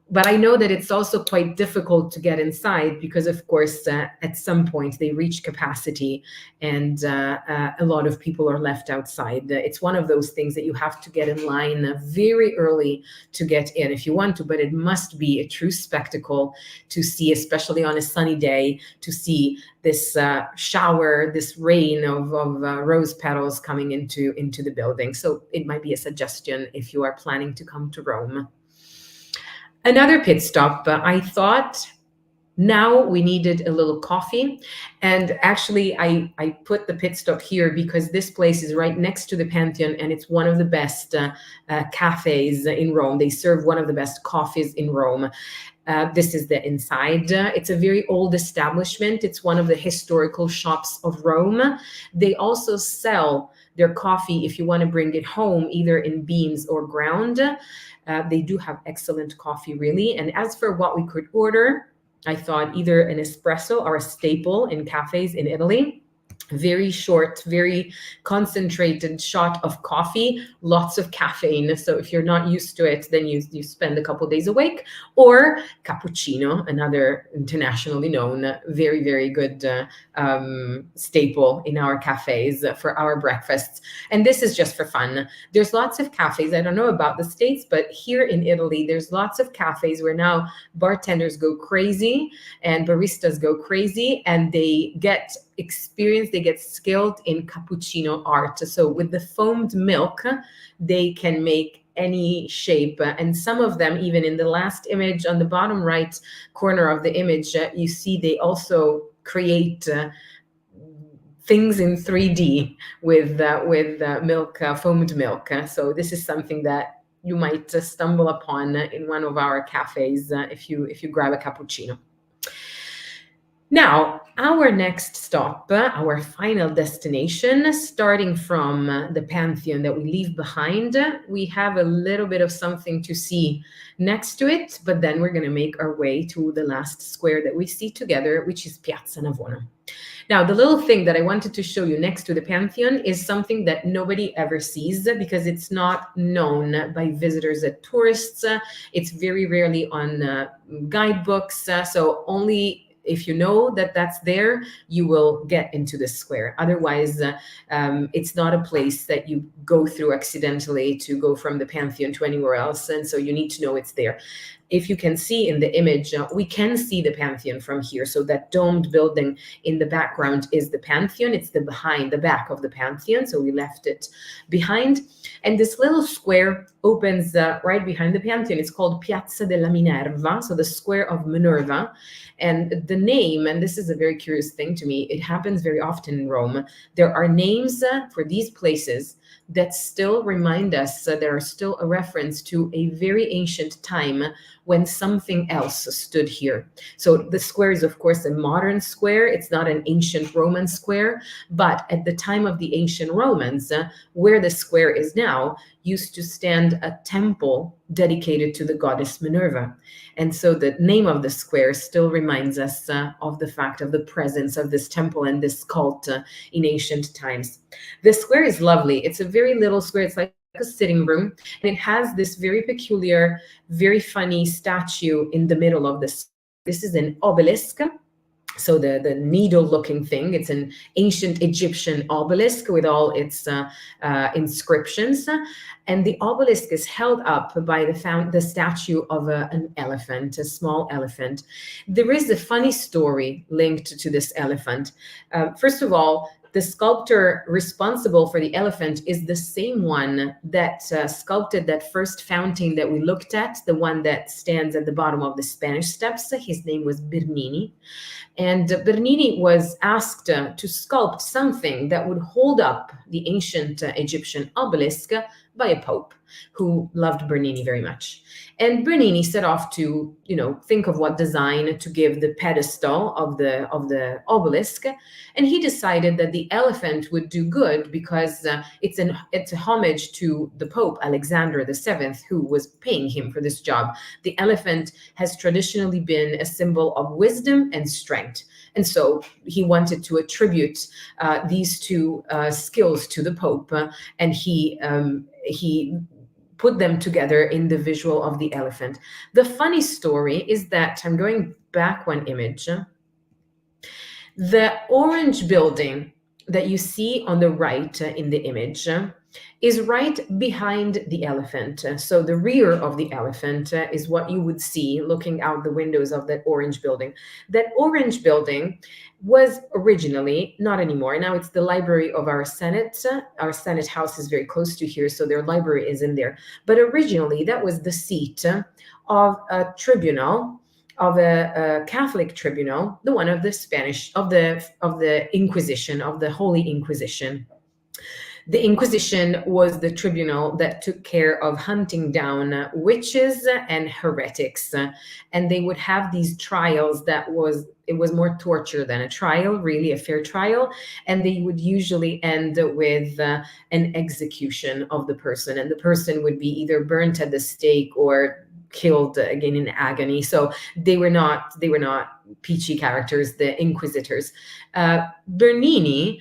But I know that it's also quite difficult to get inside because, of course, at some point they reach capacity, and a lot of people are left outside. It's one of those things that you have to get in line very early to get in if you want to, but it must be a true spectacle to see, especially on a sunny day, to see this shower, this rain of rose petals coming into the building. So it might be a suggestion if you are planning to come to Rome. Another pit stop, I thought now we needed a little coffee. And actually, I put the pit stop here because this place is right next to the Pantheon, and it's one of the best cafes in Rome. They serve one of the best coffees in Rome. This is the inside. It's a very old establishment. It's one of the historical shops of Rome. They also sell their coffee if you want to bring it home, either in beans or ground. They do have excellent coffee, really. And as for what we could order, I thought either an espresso or a staple in cafes in Italy. Very short, very concentrated shot of coffee, lots of caffeine. So if you're not used to it, then you spend a couple days awake. Or cappuccino, another internationally known, very, very good staple in our cafes for our breakfasts. And this is just for fun. There's lots of cafes. I don't know about the States, but here in Italy, there's lots of cafes where now bartenders go crazy and baristas go crazy, and they get experience, they get skilled in cappuccino art. So with the foamed milk, they can make any shape. And some of them, even in the last image on the bottom right corner of the image, you see they also create things in 3D with milk, foamed milk. So this is something that you might stumble upon in one of our cafes if you grab a cappuccino. Now, our next stop, our final destination, starting from the Pantheon that we leave behind, we have a little bit of something to see next to it, but then we're going to make our way to the last square that we see together, which is Piazza Navona. Now, the little thing that I wanted to show you next to the Pantheon is something that nobody ever sees because it's not known by visitors and tourists. It's very rarely on guidebooks, so only if you know that that's there, you will get into the square. Otherwise, it's not a place that you go through accidentally to go from the Pantheon to anywhere else. And so you need to know it's there. If you can see in the image, we can see the Pantheon from here. So that domed building in the background is the Pantheon. It's the back of the Pantheon. So we left it behind. And this little square opens right behind the Pantheon. It's called Piazza della Minerva, so the square of Minerva. And the name, and this is a very curious thing to me, it happens very often in Rome. There are names for these places that still remind us there are still a reference to a very ancient time when something else stood here. So the square is, of course, a modern square. It's not an ancient Roman square, but at the time of the ancient Romans, where the square is now, used to stand a temple dedicated to the goddess Minerva. And so the name of the square still reminds us of the fact of the presence of this temple and this cult in ancient times. The square is lovely. It's a very little square. It's like a sitting room, and it has this very peculiar, very funny statue in the middle of this. This is an obelisk. So the needle-looking thing, it's an ancient Egyptian obelisk with all its inscriptions. And the obelisk is held up by the statue of an elephant, a small elephant. There is a funny story linked to this elephant. First of all, the sculptor responsible for the elephant is the same one that sculpted that first fountain that we looked at, the one that stands at the bottom of the Spanish Steps. His name was Bernini. And Bernini was asked to sculpt something that would hold up the ancient Egyptian obelisk by a pope who loved Bernini very much. And Bernini set off to, think of what design to give the pedestal of the obelisk. And he decided that the elephant would do good because it's a homage to the Pope Alexander VII, who was paying him for this job. The elephant has traditionally been a symbol of wisdom and strength. And so he wanted to attribute these two skills to the Pope, and he put them together in the visual of the elephant. The funny story is that I'm going back one image. The orange building that you see on the right in the image is right behind the elephant. So the rear of the elephant is what you would see looking out the windows of that orange building. That orange building was originally, not anymore, now it's the library of our Senate. Our Senate house is very close to here, so their library is in there. But originally, that was the seat of a tribunal, of a Catholic tribunal, the one of the Spanish, of the Inquisition, of the Holy Inquisition. The Inquisition was the tribunal that took care of hunting down witches and heretics, and they would have these trials it was more torture than a trial, really a fair trial, and they would usually end with an execution of the person, and the person would be either burnt at the stake or killed again in agony. So they were not peachy characters, the inquisitors. Bernini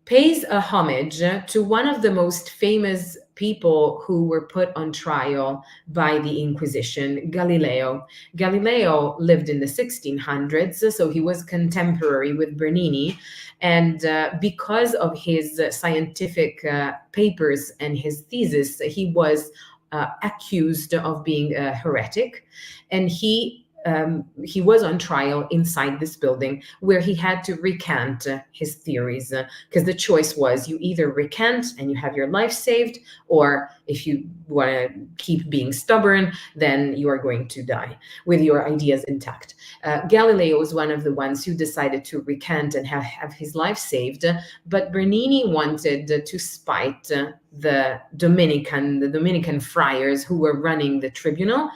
pays a homage to one of the most famous people who were put on trial by the Inquisition, Galileo. Galileo lived in the 1600s, so he was contemporary with Bernini. And because of his scientific papers and his thesis, he was accused of being a heretic. And he was on trial inside this building where he had to recant his theories, because the choice was you either recant and you have your life saved, or if you want to keep being stubborn, then you are going to die with your ideas intact. Galileo was one of the ones who decided to recant and have his life saved, but Bernini wanted to spite the Dominican friars who were running the tribunal.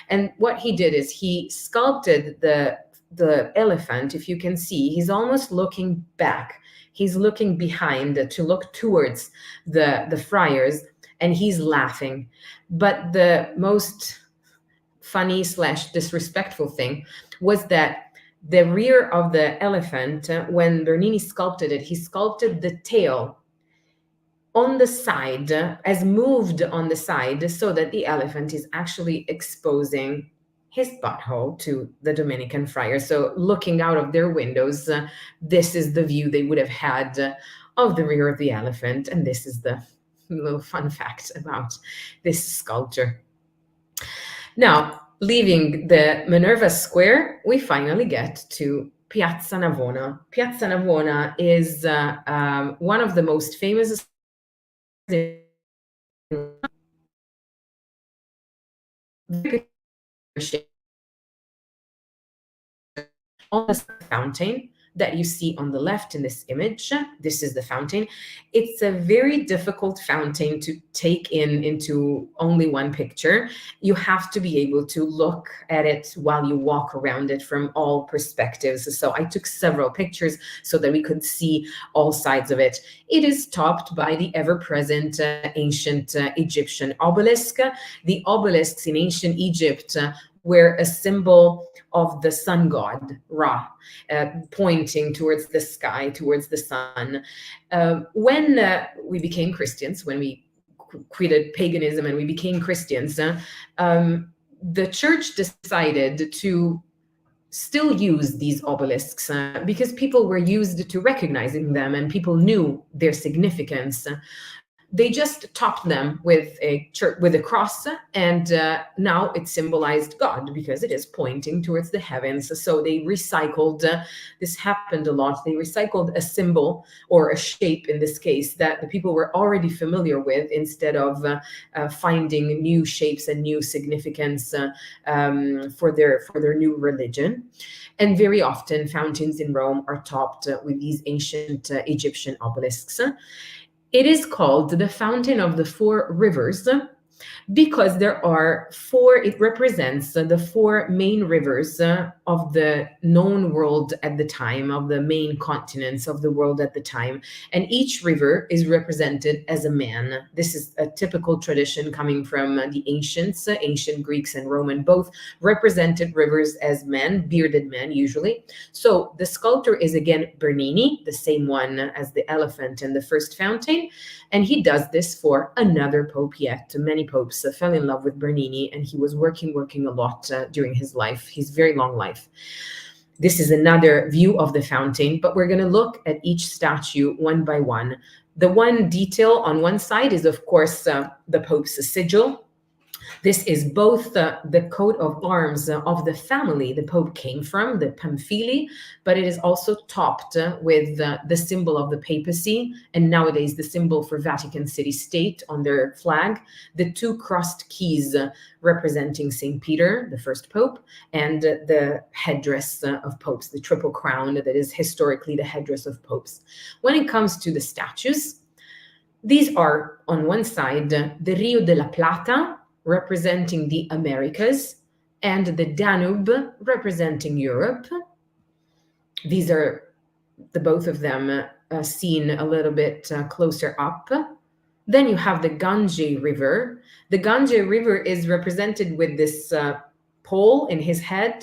And what he did is he sculpted the elephant. If you can see, he's almost looking back. He's looking behind to look towards the friars, and he's laughing. But the most funny / disrespectful thing was that the rear of the elephant, when Bernini sculpted it, he sculpted the tail on the side, as moved on the side, so that the elephant is actually exposing his butthole to the Dominican friars. So looking out of their windows, this is the view they would have had of the rear of the elephant. And this is the little fun fact about this sculpture. Now, leaving the Minerva Square, we finally get to Piazza Navona. Piazza Navona is one of the most famous fountain that you see on the left in this image. This is the fountain. It's a very difficult fountain to take into only one picture. You have to be able to look at it while you walk around it from all perspectives. So I took several pictures so that we could see all sides of it. It is topped by the ever-present ancient Egyptian obelisk. The obelisks in ancient Egypt were a symbol of the sun god, Ra, pointing towards the sky, towards the sun. When we became Christians, when we quitted paganism and we became Christians, the church decided to still use these obelisks because people were used to recognizing them and people knew their significance. They just topped them with a cross, and now it symbolized God because it is pointing towards the heavens. So they recycled, this happened a lot, they recycled a symbol or a shape in this case that the people were already familiar with instead of finding new shapes and new significance for their new religion. And very often fountains in Rome are topped with these ancient Egyptian obelisks. It is called the Fountain of the Four Rivers because there are four, it represents the four main rivers of the known world at the time, of the main continents of the world at the time. And each river is represented as a man. This is a typical tradition coming from the ancients, ancient Greeks and Roman both represented rivers as men, bearded men usually. So the sculptor is again Bernini, the same one as the elephant and the first fountain. And he does this for another pope yet. Many popes fell in love with Bernini, and he was working a lot during his very long life. This is another view of the fountain, but we're going to look at each statue one by one. The one detail on one side is, of course, the Pope's sigil. This is both the coat of arms of the family the Pope came from, the Pamphili, but it is also topped with the symbol of the papacy, and nowadays the symbol for Vatican City State on their flag, the two crossed keys representing St. Peter, the first Pope, and the headdress of popes, the triple crown that is historically the headdress of popes. When it comes to the statues, these are, on one side, the Rio de la Plata, representing the Americas, and the Danube representing Europe. These are both of them seen a little bit closer up. Then you have the Ganges River. The Ganges River is represented with this pole in his hand,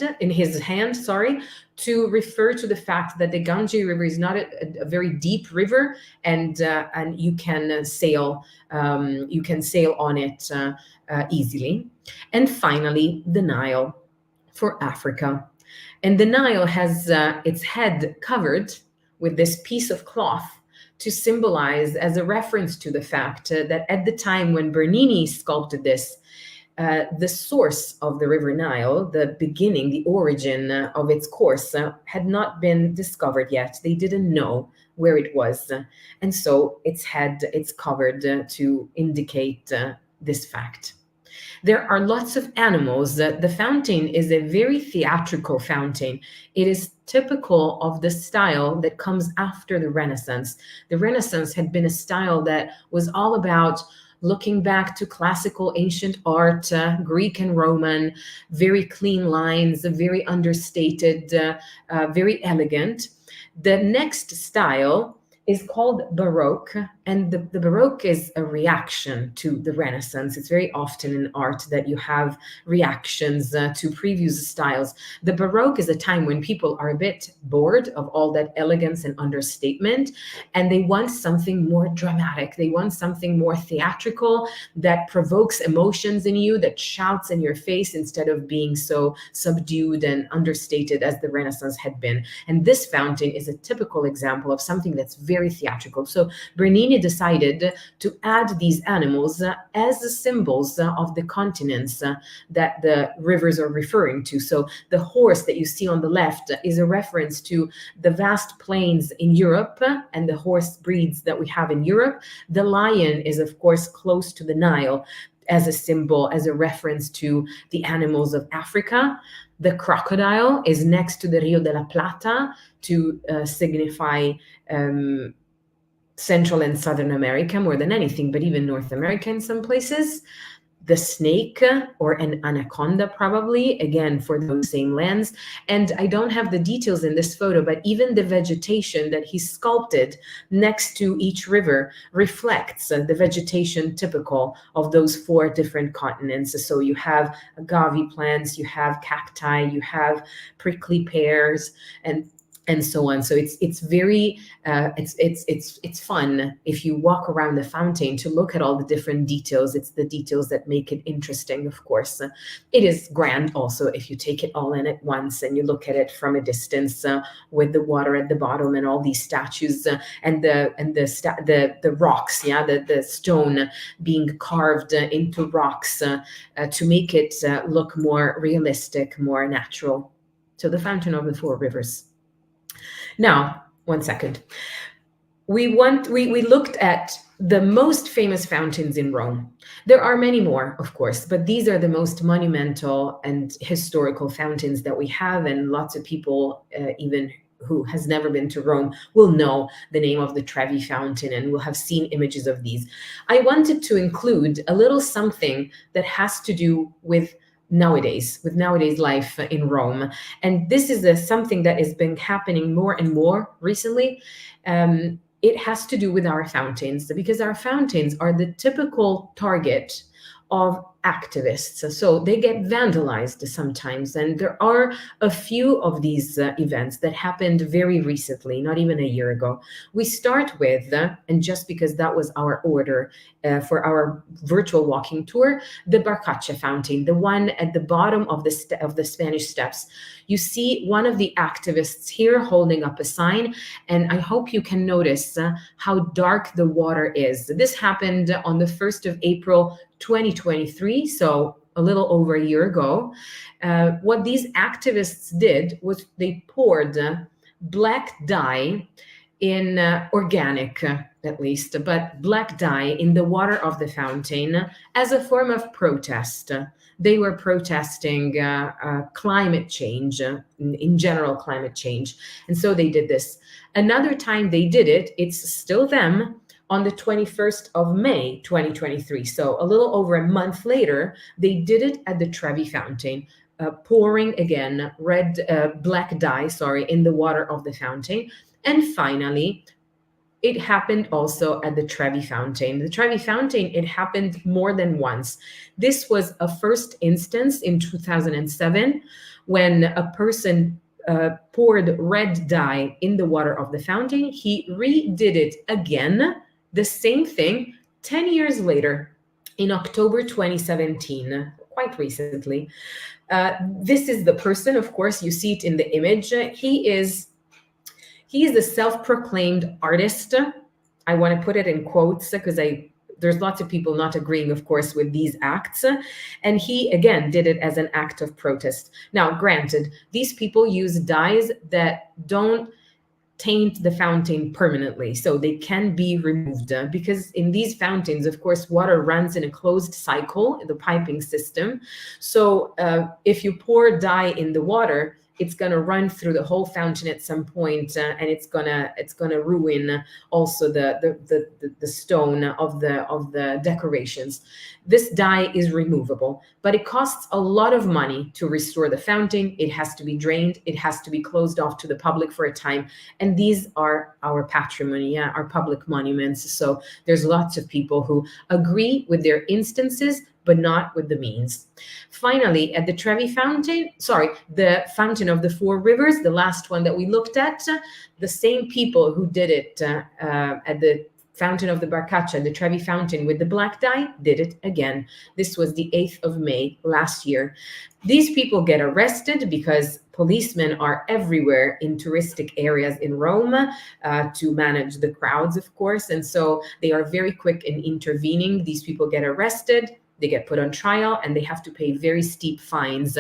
to refer to the fact that the Ganges River is not a very deep river, and you can sail on it easily. And finally, the Nile for Africa. And the Nile has its head covered with this piece of cloth to symbolize, as a reference to the fact that at the time when Bernini sculpted this, the source of the River Nile, the beginning, the origin of its course, had not been discovered yet. They didn't know where it was. And so its head, it's covered to indicate this fact. There are lots of animals. The fountain is a very theatrical fountain. It is typical of the style that comes after the Renaissance. The Renaissance had been a style that was all about looking back to classical ancient art, Greek and Roman, very clean lines, very understated, very elegant. The next style is called Baroque, and the Baroque is a reaction to the Renaissance. It's very often in art that you have reactions to previous styles. The Baroque is a time when people are a bit bored of all that elegance and understatement, and they want something more dramatic. They want something more theatrical that provokes emotions in you, that shouts in your face instead of being so subdued and understated as the Renaissance had been. And this fountain is a typical example of something that's very theatrical. So Bernini decided to add these animals as the symbols of the continents that the rivers are referring to. So the horse that you see on the left is a reference to the vast plains in Europe and the horse breeds that we have in Europe. The lion is, of course, close to the Nile as a symbol, as a reference to the animals of Africa. The crocodile is next to the Rio de la Plata to signify Central and Southern America more than anything, but even North America in some places. The snake, or an anaconda probably, again for those same lands. And I don't have the details in this photo, but even the vegetation that he sculpted next to each river reflects the vegetation typical of those four different continents. So you have agave plants, you have cacti, you have prickly pears, and so on. So it's very it's fun if you walk around the fountain to look at all the different details. It's the details that make it interesting, of course. It is grand also if you take it all in at once and you look at it from a distance with the water at the bottom and all these statues and the rocks, the stone being carved into rocks to make it look more realistic, more natural. So the Fountain of the Four Rivers. Now, one second. We looked at the most famous fountains in Rome. There are many more, of course, but these are the most monumental and historical fountains that we have, and lots of people, even who has never been to Rome, will know the name of the Trevi Fountain and will have seen images of these. I wanted to include a little something that has to do with nowadays life in Rome. And this is something that has been happening more and more recently. It has to do with our fountains, because our fountains are the typical target of activists. So they get vandalized sometimes. And there are a few of these events that happened very recently, not even a year ago. We start with, and just because that was our order for our virtual walking tour, the Barcacha fountain, the one at the bottom of the Spanish Steps. You see one of the activists here holding up a sign, and I hope you can notice how dark the water is. This happened on the 1st of April 2023, so a little over a year ago. What these activists did was they poured black dye in organic, at least, but black dye in the water of the fountain as a form of protest. They were protesting climate change, in general climate change. And so they did this. Another time they did it, it's still them, on the 21st of May, 2023. So a little over a month later, they did it at the Trevi Fountain, pouring again black dye, in the water of the fountain. And finally, it happened also at the Trevi Fountain. The Trevi Fountain, it happened more than once. This was a first instance in 2007 when a person poured red dye in the water of the fountain. He redid it again, the same thing, 10 years later, in October 2017, quite recently. This is the person, of course, you see it in the image. He is a self-proclaimed artist. I want to put it in quotes because there's lots of people not agreeing, of course, with these acts. And he, again, did it as an act of protest. Now, granted, these people use dyes that don't taint the fountain permanently, so they can be removed, because in these fountains, of course, water runs in a closed cycle in the piping system. So if you pour dye in the water, it's going to run through the whole fountain at some point, and it's gonna ruin also the stone of the decorations. This dye is removable, but it costs a lot of money to restore the fountain. It has to be drained. It has to be closed off to the public for a time. And these are our patrimony, our public monuments. So there's lots of people who agree with their instances, but not with the means. Finally, at the Trevi Fountain, the Fountain of the Four Rivers, the last one that we looked at, the same people who did it at the Fountain of the Barcacha, the Trevi Fountain with the black dye, did it again. This was the 8th of May last year. These people get arrested because policemen are everywhere in touristic areas in Rome to manage the crowds, of course. And so they are very quick in intervening. These people get arrested. They get put on trial, and they have to pay very steep fines,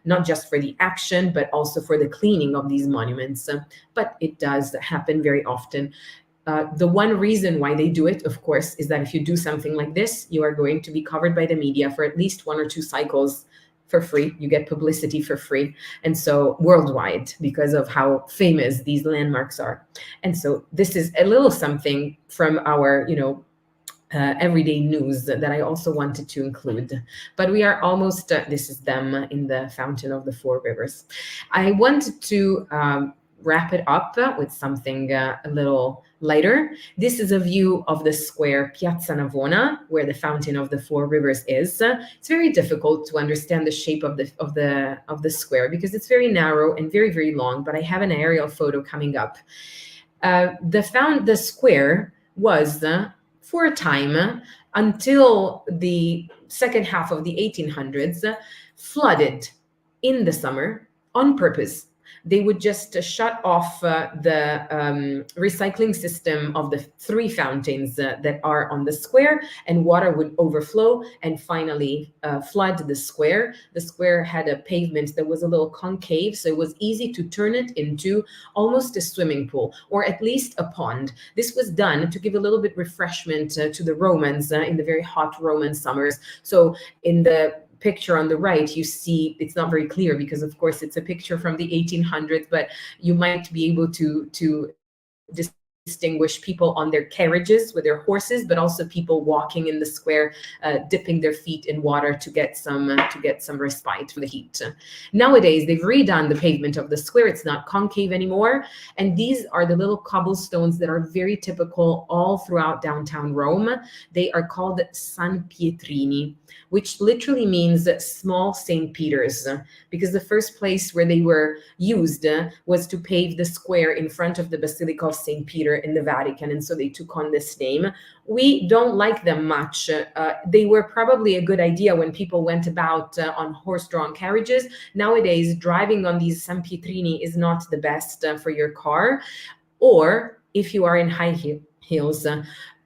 not just for the action, but also for the cleaning of these monuments. But it does happen very often. The one reason why they do it, of course, is that if you do something like this, you are going to be covered by the media for at least 1 or 2 cycles for free. You get publicity for free. And so worldwide, because of how famous these landmarks are. And so this is a little something from our, everyday news that I also wanted to include. But we are almost, this is them in the Fountain of the Four Rivers. I wanted to wrap it up with something a little lighter. This is a view of the square Piazza Navona, where the Fountain of the Four Rivers is. It's very difficult to understand the shape of the square because it's very narrow and very, very long, but I have an aerial photo coming up. The square was for a time, until the second half of the 1800s, flooded in the summer on purpose. They would just shut off the recycling system of the 3 fountains that are on the square, and water would overflow and finally flood the square. The square had a pavement that was a little concave, so it was easy to turn it into almost a swimming pool, or at least a pond. This was done to give a little bit refreshment to the Romans in the very hot Roman summers. So in the picture on the right, you see it's not very clear because, of course, it's a picture from the 1800s, but you might be able to distinguish distinguish people on their carriages with their horses, but also people walking in the square, dipping their feet in water to get some respite from the heat. Nowadays, they've redone the pavement of the square. It's not concave anymore, and these are the little cobblestones that are very typical all throughout downtown Rome. They are called San Pietrini, which literally means small St. Peter's, because the first place where they were used was to pave the square in front of the Basilica of St. Peter in the Vatican, and so they took on this name. We don't like them much. They were probably a good idea when people went about on horse-drawn carriages. Nowadays, driving on these San Pietrini is not the best for your car, or if you are in high heels.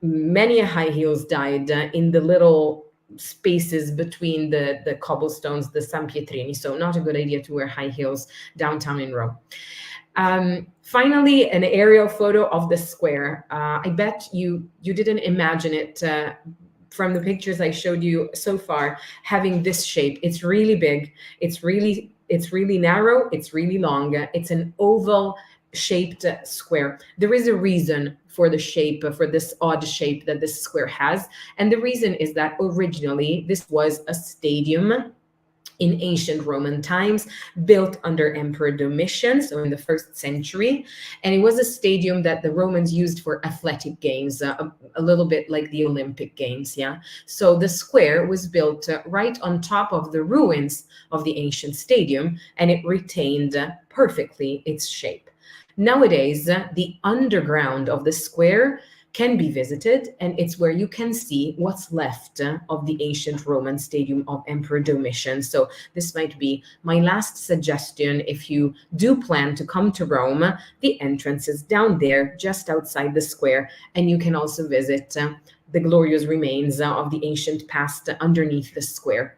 Many high heels died in the little spaces between the cobblestones, the San Pietrini. So not a good idea to wear high heels downtown in Rome. Finally, an aerial photo of the square. I bet you didn't imagine it from the pictures I showed you so far, having this shape. It's really big. It's really narrow. It's really long. It's an oval shaped square. There is a reason for the shape, for this odd shape that this square has. And the reason is that originally this was a stadium in ancient Roman times, built under Emperor Domitian, so in the 1st century. And it was a stadium that the Romans used for athletic games, a little bit like the Olympic Games, yeah? So the square was built right on top of the ruins of the ancient stadium, and it retained perfectly its shape. Nowadays, the underground of the square can be visited, and it's where you can see what's left of the ancient Roman stadium of Emperor Domitian. So this might be my last suggestion. If you do plan to come to Rome, the entrance is down there, just outside the square, and you can also visit the glorious remains of the ancient past underneath the square.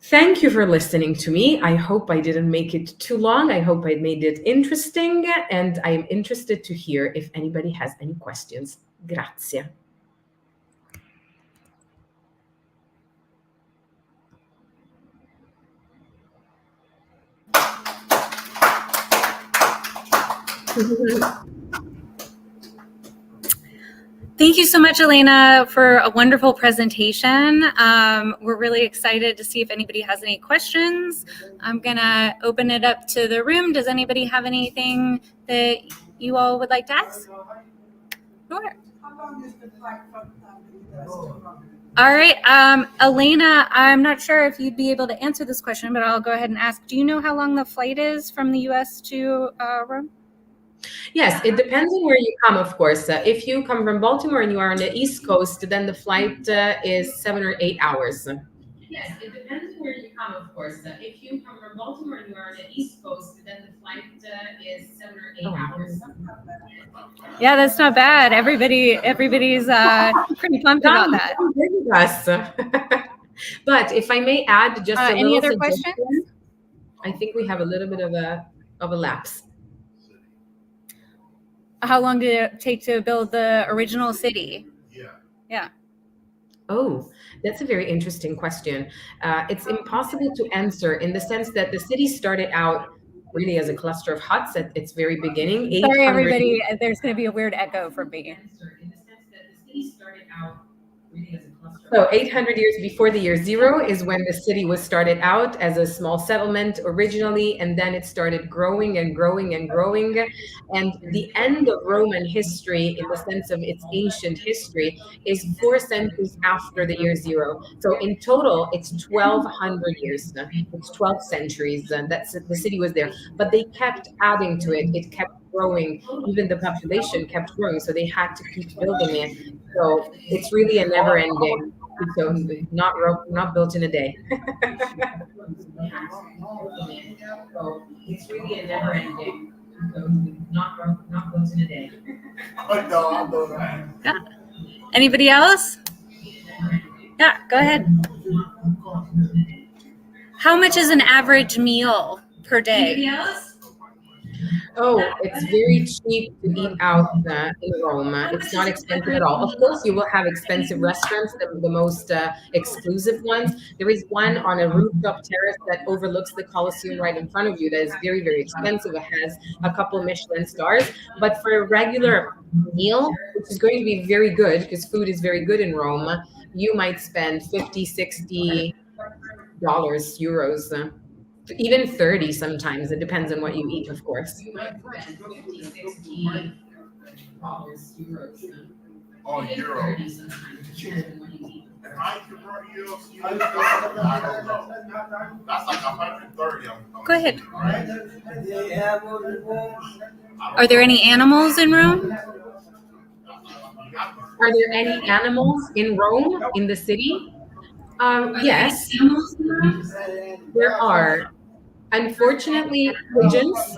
Thank you for listening to me. I hope I didn't make it too long. I hope I made it interesting, and I am interested to hear if anybody has any questions. Grazie. Thank you so much, Elena, for a wonderful presentation. We're really excited to see if anybody has any questions. I'm going to open it up to the room. Does anybody have anything that you all would like to ask? Sure. How long is the flight from the US to Rome? All right. Elena, I'm not sure if you'd be able to answer this question, but I'll go ahead and ask. Do you know how long the flight is from the US to Rome? Yes, it depends on where you come, of course. If you come from Baltimore and you are on the East Coast, then the flight is 7 or 8 hours. Yes, it depends on where you come, of course. If you come from Baltimore and you are on the East Coast, then the flight is 7 or 8 hours. Yeah, that's not bad. Everybody's pretty pumped about that. But if I may add just a any little other suggestion, questions? I think we have a little bit of a lapse. How long did it take to build the original city? Yeah. Oh, that's a very interesting question. It's impossible to answer in the sense that the city started out really as a cluster of huts at its very beginning. Sorry, everybody. There's going to be a weird echo from me. So 800 years before the year 0 is when the city was started out as a small settlement originally, and then it started growing and growing and growing. And the end of Roman history, in the sense of its ancient history, is 4 centuries after the year 0. So in total, it's 1,200 years. It's 12 centuries. That's the city was there, but they kept adding to it. It kept growing. Even the population kept growing, so they had to keep building it. So it's really a never-ending. So not built in a day. So it's really a never-ending. So not built in a day. Yeah. Anybody else? Yeah, go ahead. How much is an average meal per day? Anybody else? Oh, it's very cheap to eat out in Rome. It's not expensive at all. Of course, you will have expensive restaurants, the most exclusive ones. There is one on a rooftop terrace that overlooks the Colosseum right in front of you that is very, very expensive. It has a couple Michelin stars. But for a regular meal, which is going to be very good because food is very good in Rome, you might spend 50, $60, euros, even 30 sometimes. It depends on what you eat, of course. You might spend 50, $60, euros. Oh, euro. That's like 130. Go ahead. Right? Are there any animals in Rome? Are there any animals in Rome, in the city? Yes, there are. Unfortunately, pigeons.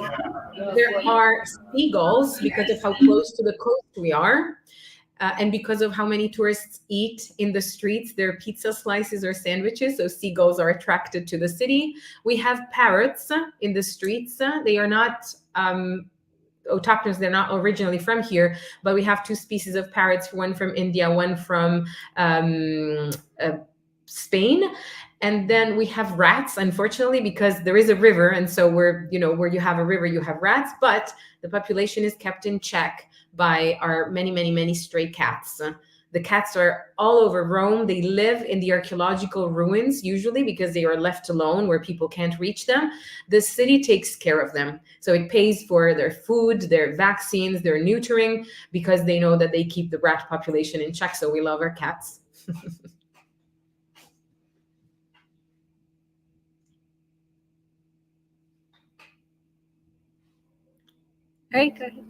There are seagulls because of how close to the coast we are. And because of how many tourists eat in the streets, their pizza slices or sandwiches, so seagulls are attracted to the city. We have parrots in the streets. They are not autochthons, they're not originally from here, but we have two species of parrots, one from India, one from Spain. And then we have rats, unfortunately, because there is a river. And so where you have a river, you have rats, but the population is kept in check by our many, many, many stray cats. The cats are all over Rome. They live in the archaeological ruins, usually because they are left alone where people can't reach them. The city takes care of them. So it pays for their food, their vaccines, their neutering, because they know that they keep the rat population in check. So we love our cats. All right, go ahead.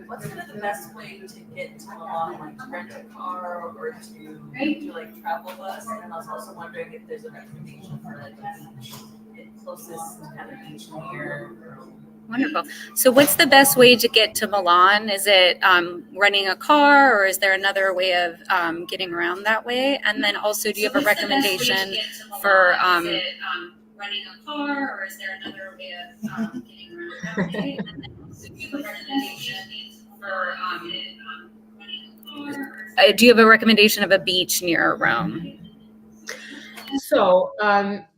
What's kind of the best way to get to Milan, like to rent a car or to do like travel bus? And I was also wondering if there's a recommendation for like a beach, the closest kind of beach near. Wonderful. So what's the best way to get to Milan? Is it renting a car, or is there another way of getting around that way? And then also, do you have a recommendation for renting a car, or is there another way of getting around that way? And then also, do you have a recommendation for do you have a recommendation of a beach near Rome? So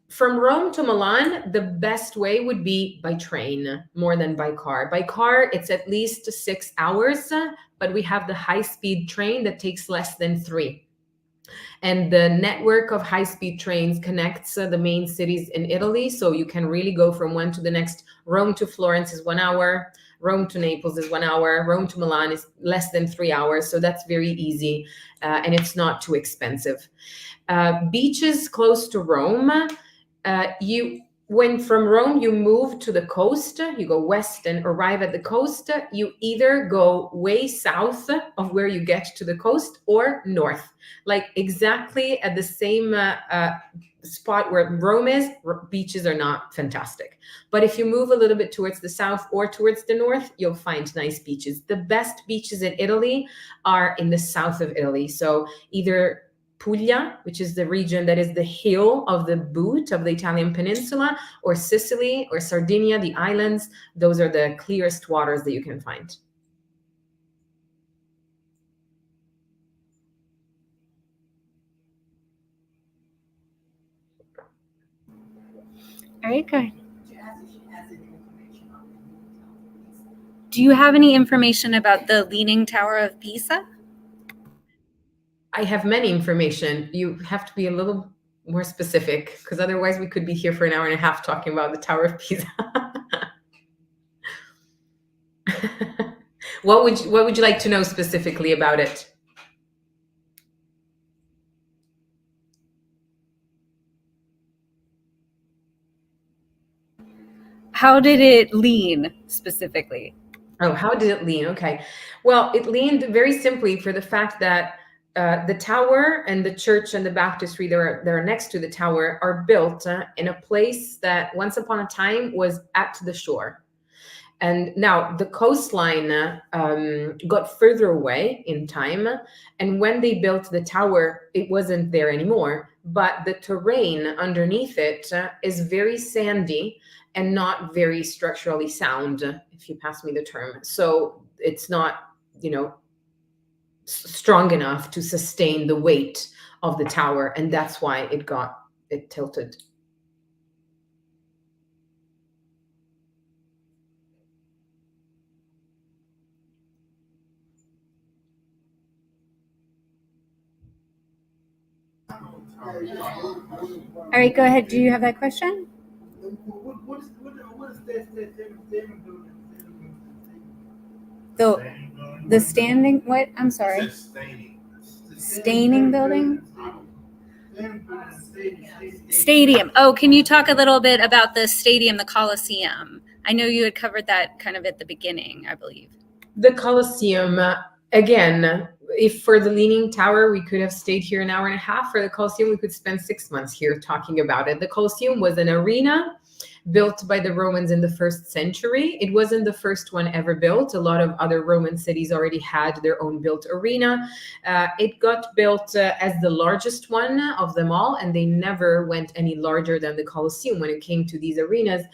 from Rome to Milan, the best way would be by train more than by car. By car, it's at least 6 hours, but we have the high-speed train that takes less than 3. And the network of high-speed trains connects the main cities in Italy. So you can really go from one to the next. Rome to Florence is 1 hour. Rome to Naples is 1 hour. Rome to Milan is less than 3 hours. So that's very easy. And it's not too expensive. Beaches close to Rome. When from Rome you move to the coast, you go west and arrive at the coast, you either go way south of where you get to the coast or north, like exactly at the same spot where Rome is. Beaches are not fantastic. But if you move a little bit towards the south or towards the north, you'll find nice beaches. The best beaches in Italy are in the south of Italy. So either Puglia, which is the region that is the heel of the boot of the Italian peninsula, or Sicily or Sardinia, the islands. Those are the clearest waters that you can find. All right, good. Do you have any information about the Leaning Tower of Pisa? I have many information. You have to be a little more specific, because otherwise we could be here for an hour and a half talking about the Tower of Pisa. What would you like to know specifically about it? How did it lean specifically? Oh, how did it lean? Okay. Well, it leaned very simply for the fact that the tower and the church and the baptistry that are next to the tower are built in a place that once upon a time was at the shore. And now the coastline got further away in time. And when they built the tower, it wasn't there anymore. But the terrain underneath it is very sandy. and not very structurally sound, if you pass me the term. So it's not, strong enough to sustain the weight of the tower, and that's why it tilted. All right, go ahead. Do you have that question? What is that building? The standing, what? I'm sorry. It's staining. Staining building? Stadium. Oh, can you talk a little bit about the stadium, the Coliseum? I know you had covered that kind of at the beginning, I believe. The Coliseum, again, if for the Leaning Tower, we could have stayed here an hour and a half. For the Coliseum, we could spend 6 months here talking about it. The Coliseum was an arena built by the Romans in the 1st century. It wasn't the first one ever built. A lot of other Roman cities already had their own built arena. It got built as the largest one of them all, and they never went any larger than the Colosseum when it came to these arenas.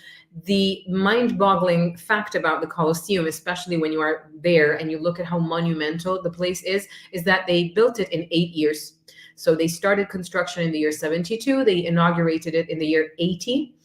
The mind-boggling fact about the Colosseum, especially when you are there and you look at how monumental the place is that they built it in 8 years. So they started construction in the year 72. They inaugurated it in the year 80.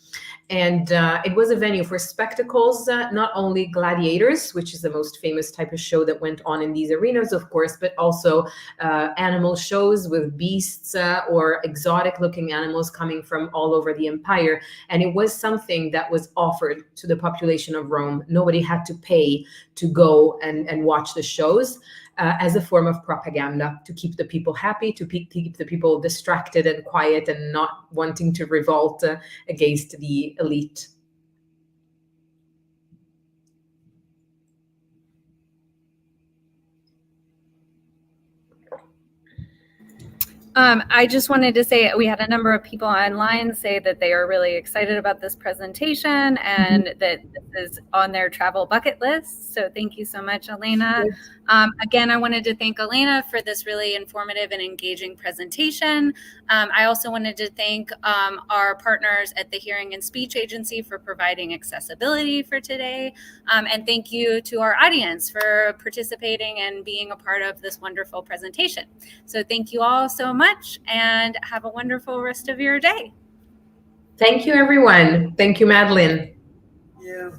And it was a venue for spectacles, not only gladiators, which is the most famous type of show that went on in these arenas, of course, but also animal shows with beasts or exotic looking animals coming from all over the empire. And it was something that was offered to the population of Rome. Nobody had to pay to go and watch the shows. As a form of propaganda, to keep the people happy, to keep the people distracted and quiet and not wanting to revolt against the elite. I just wanted to say we had a number of people online say that they are really excited about this presentation and that this is on their travel bucket list. So thank you so much, Elena. Again, I wanted to thank Elena for this really informative and engaging presentation. I also wanted to thank our partners at the Hearing and Speech Agency for providing accessibility for today. And thank you to our audience for participating and being a part of this wonderful presentation. So thank you all so much and have a wonderful rest of your day. Thank you, everyone. Thank you, Madeline. Yeah.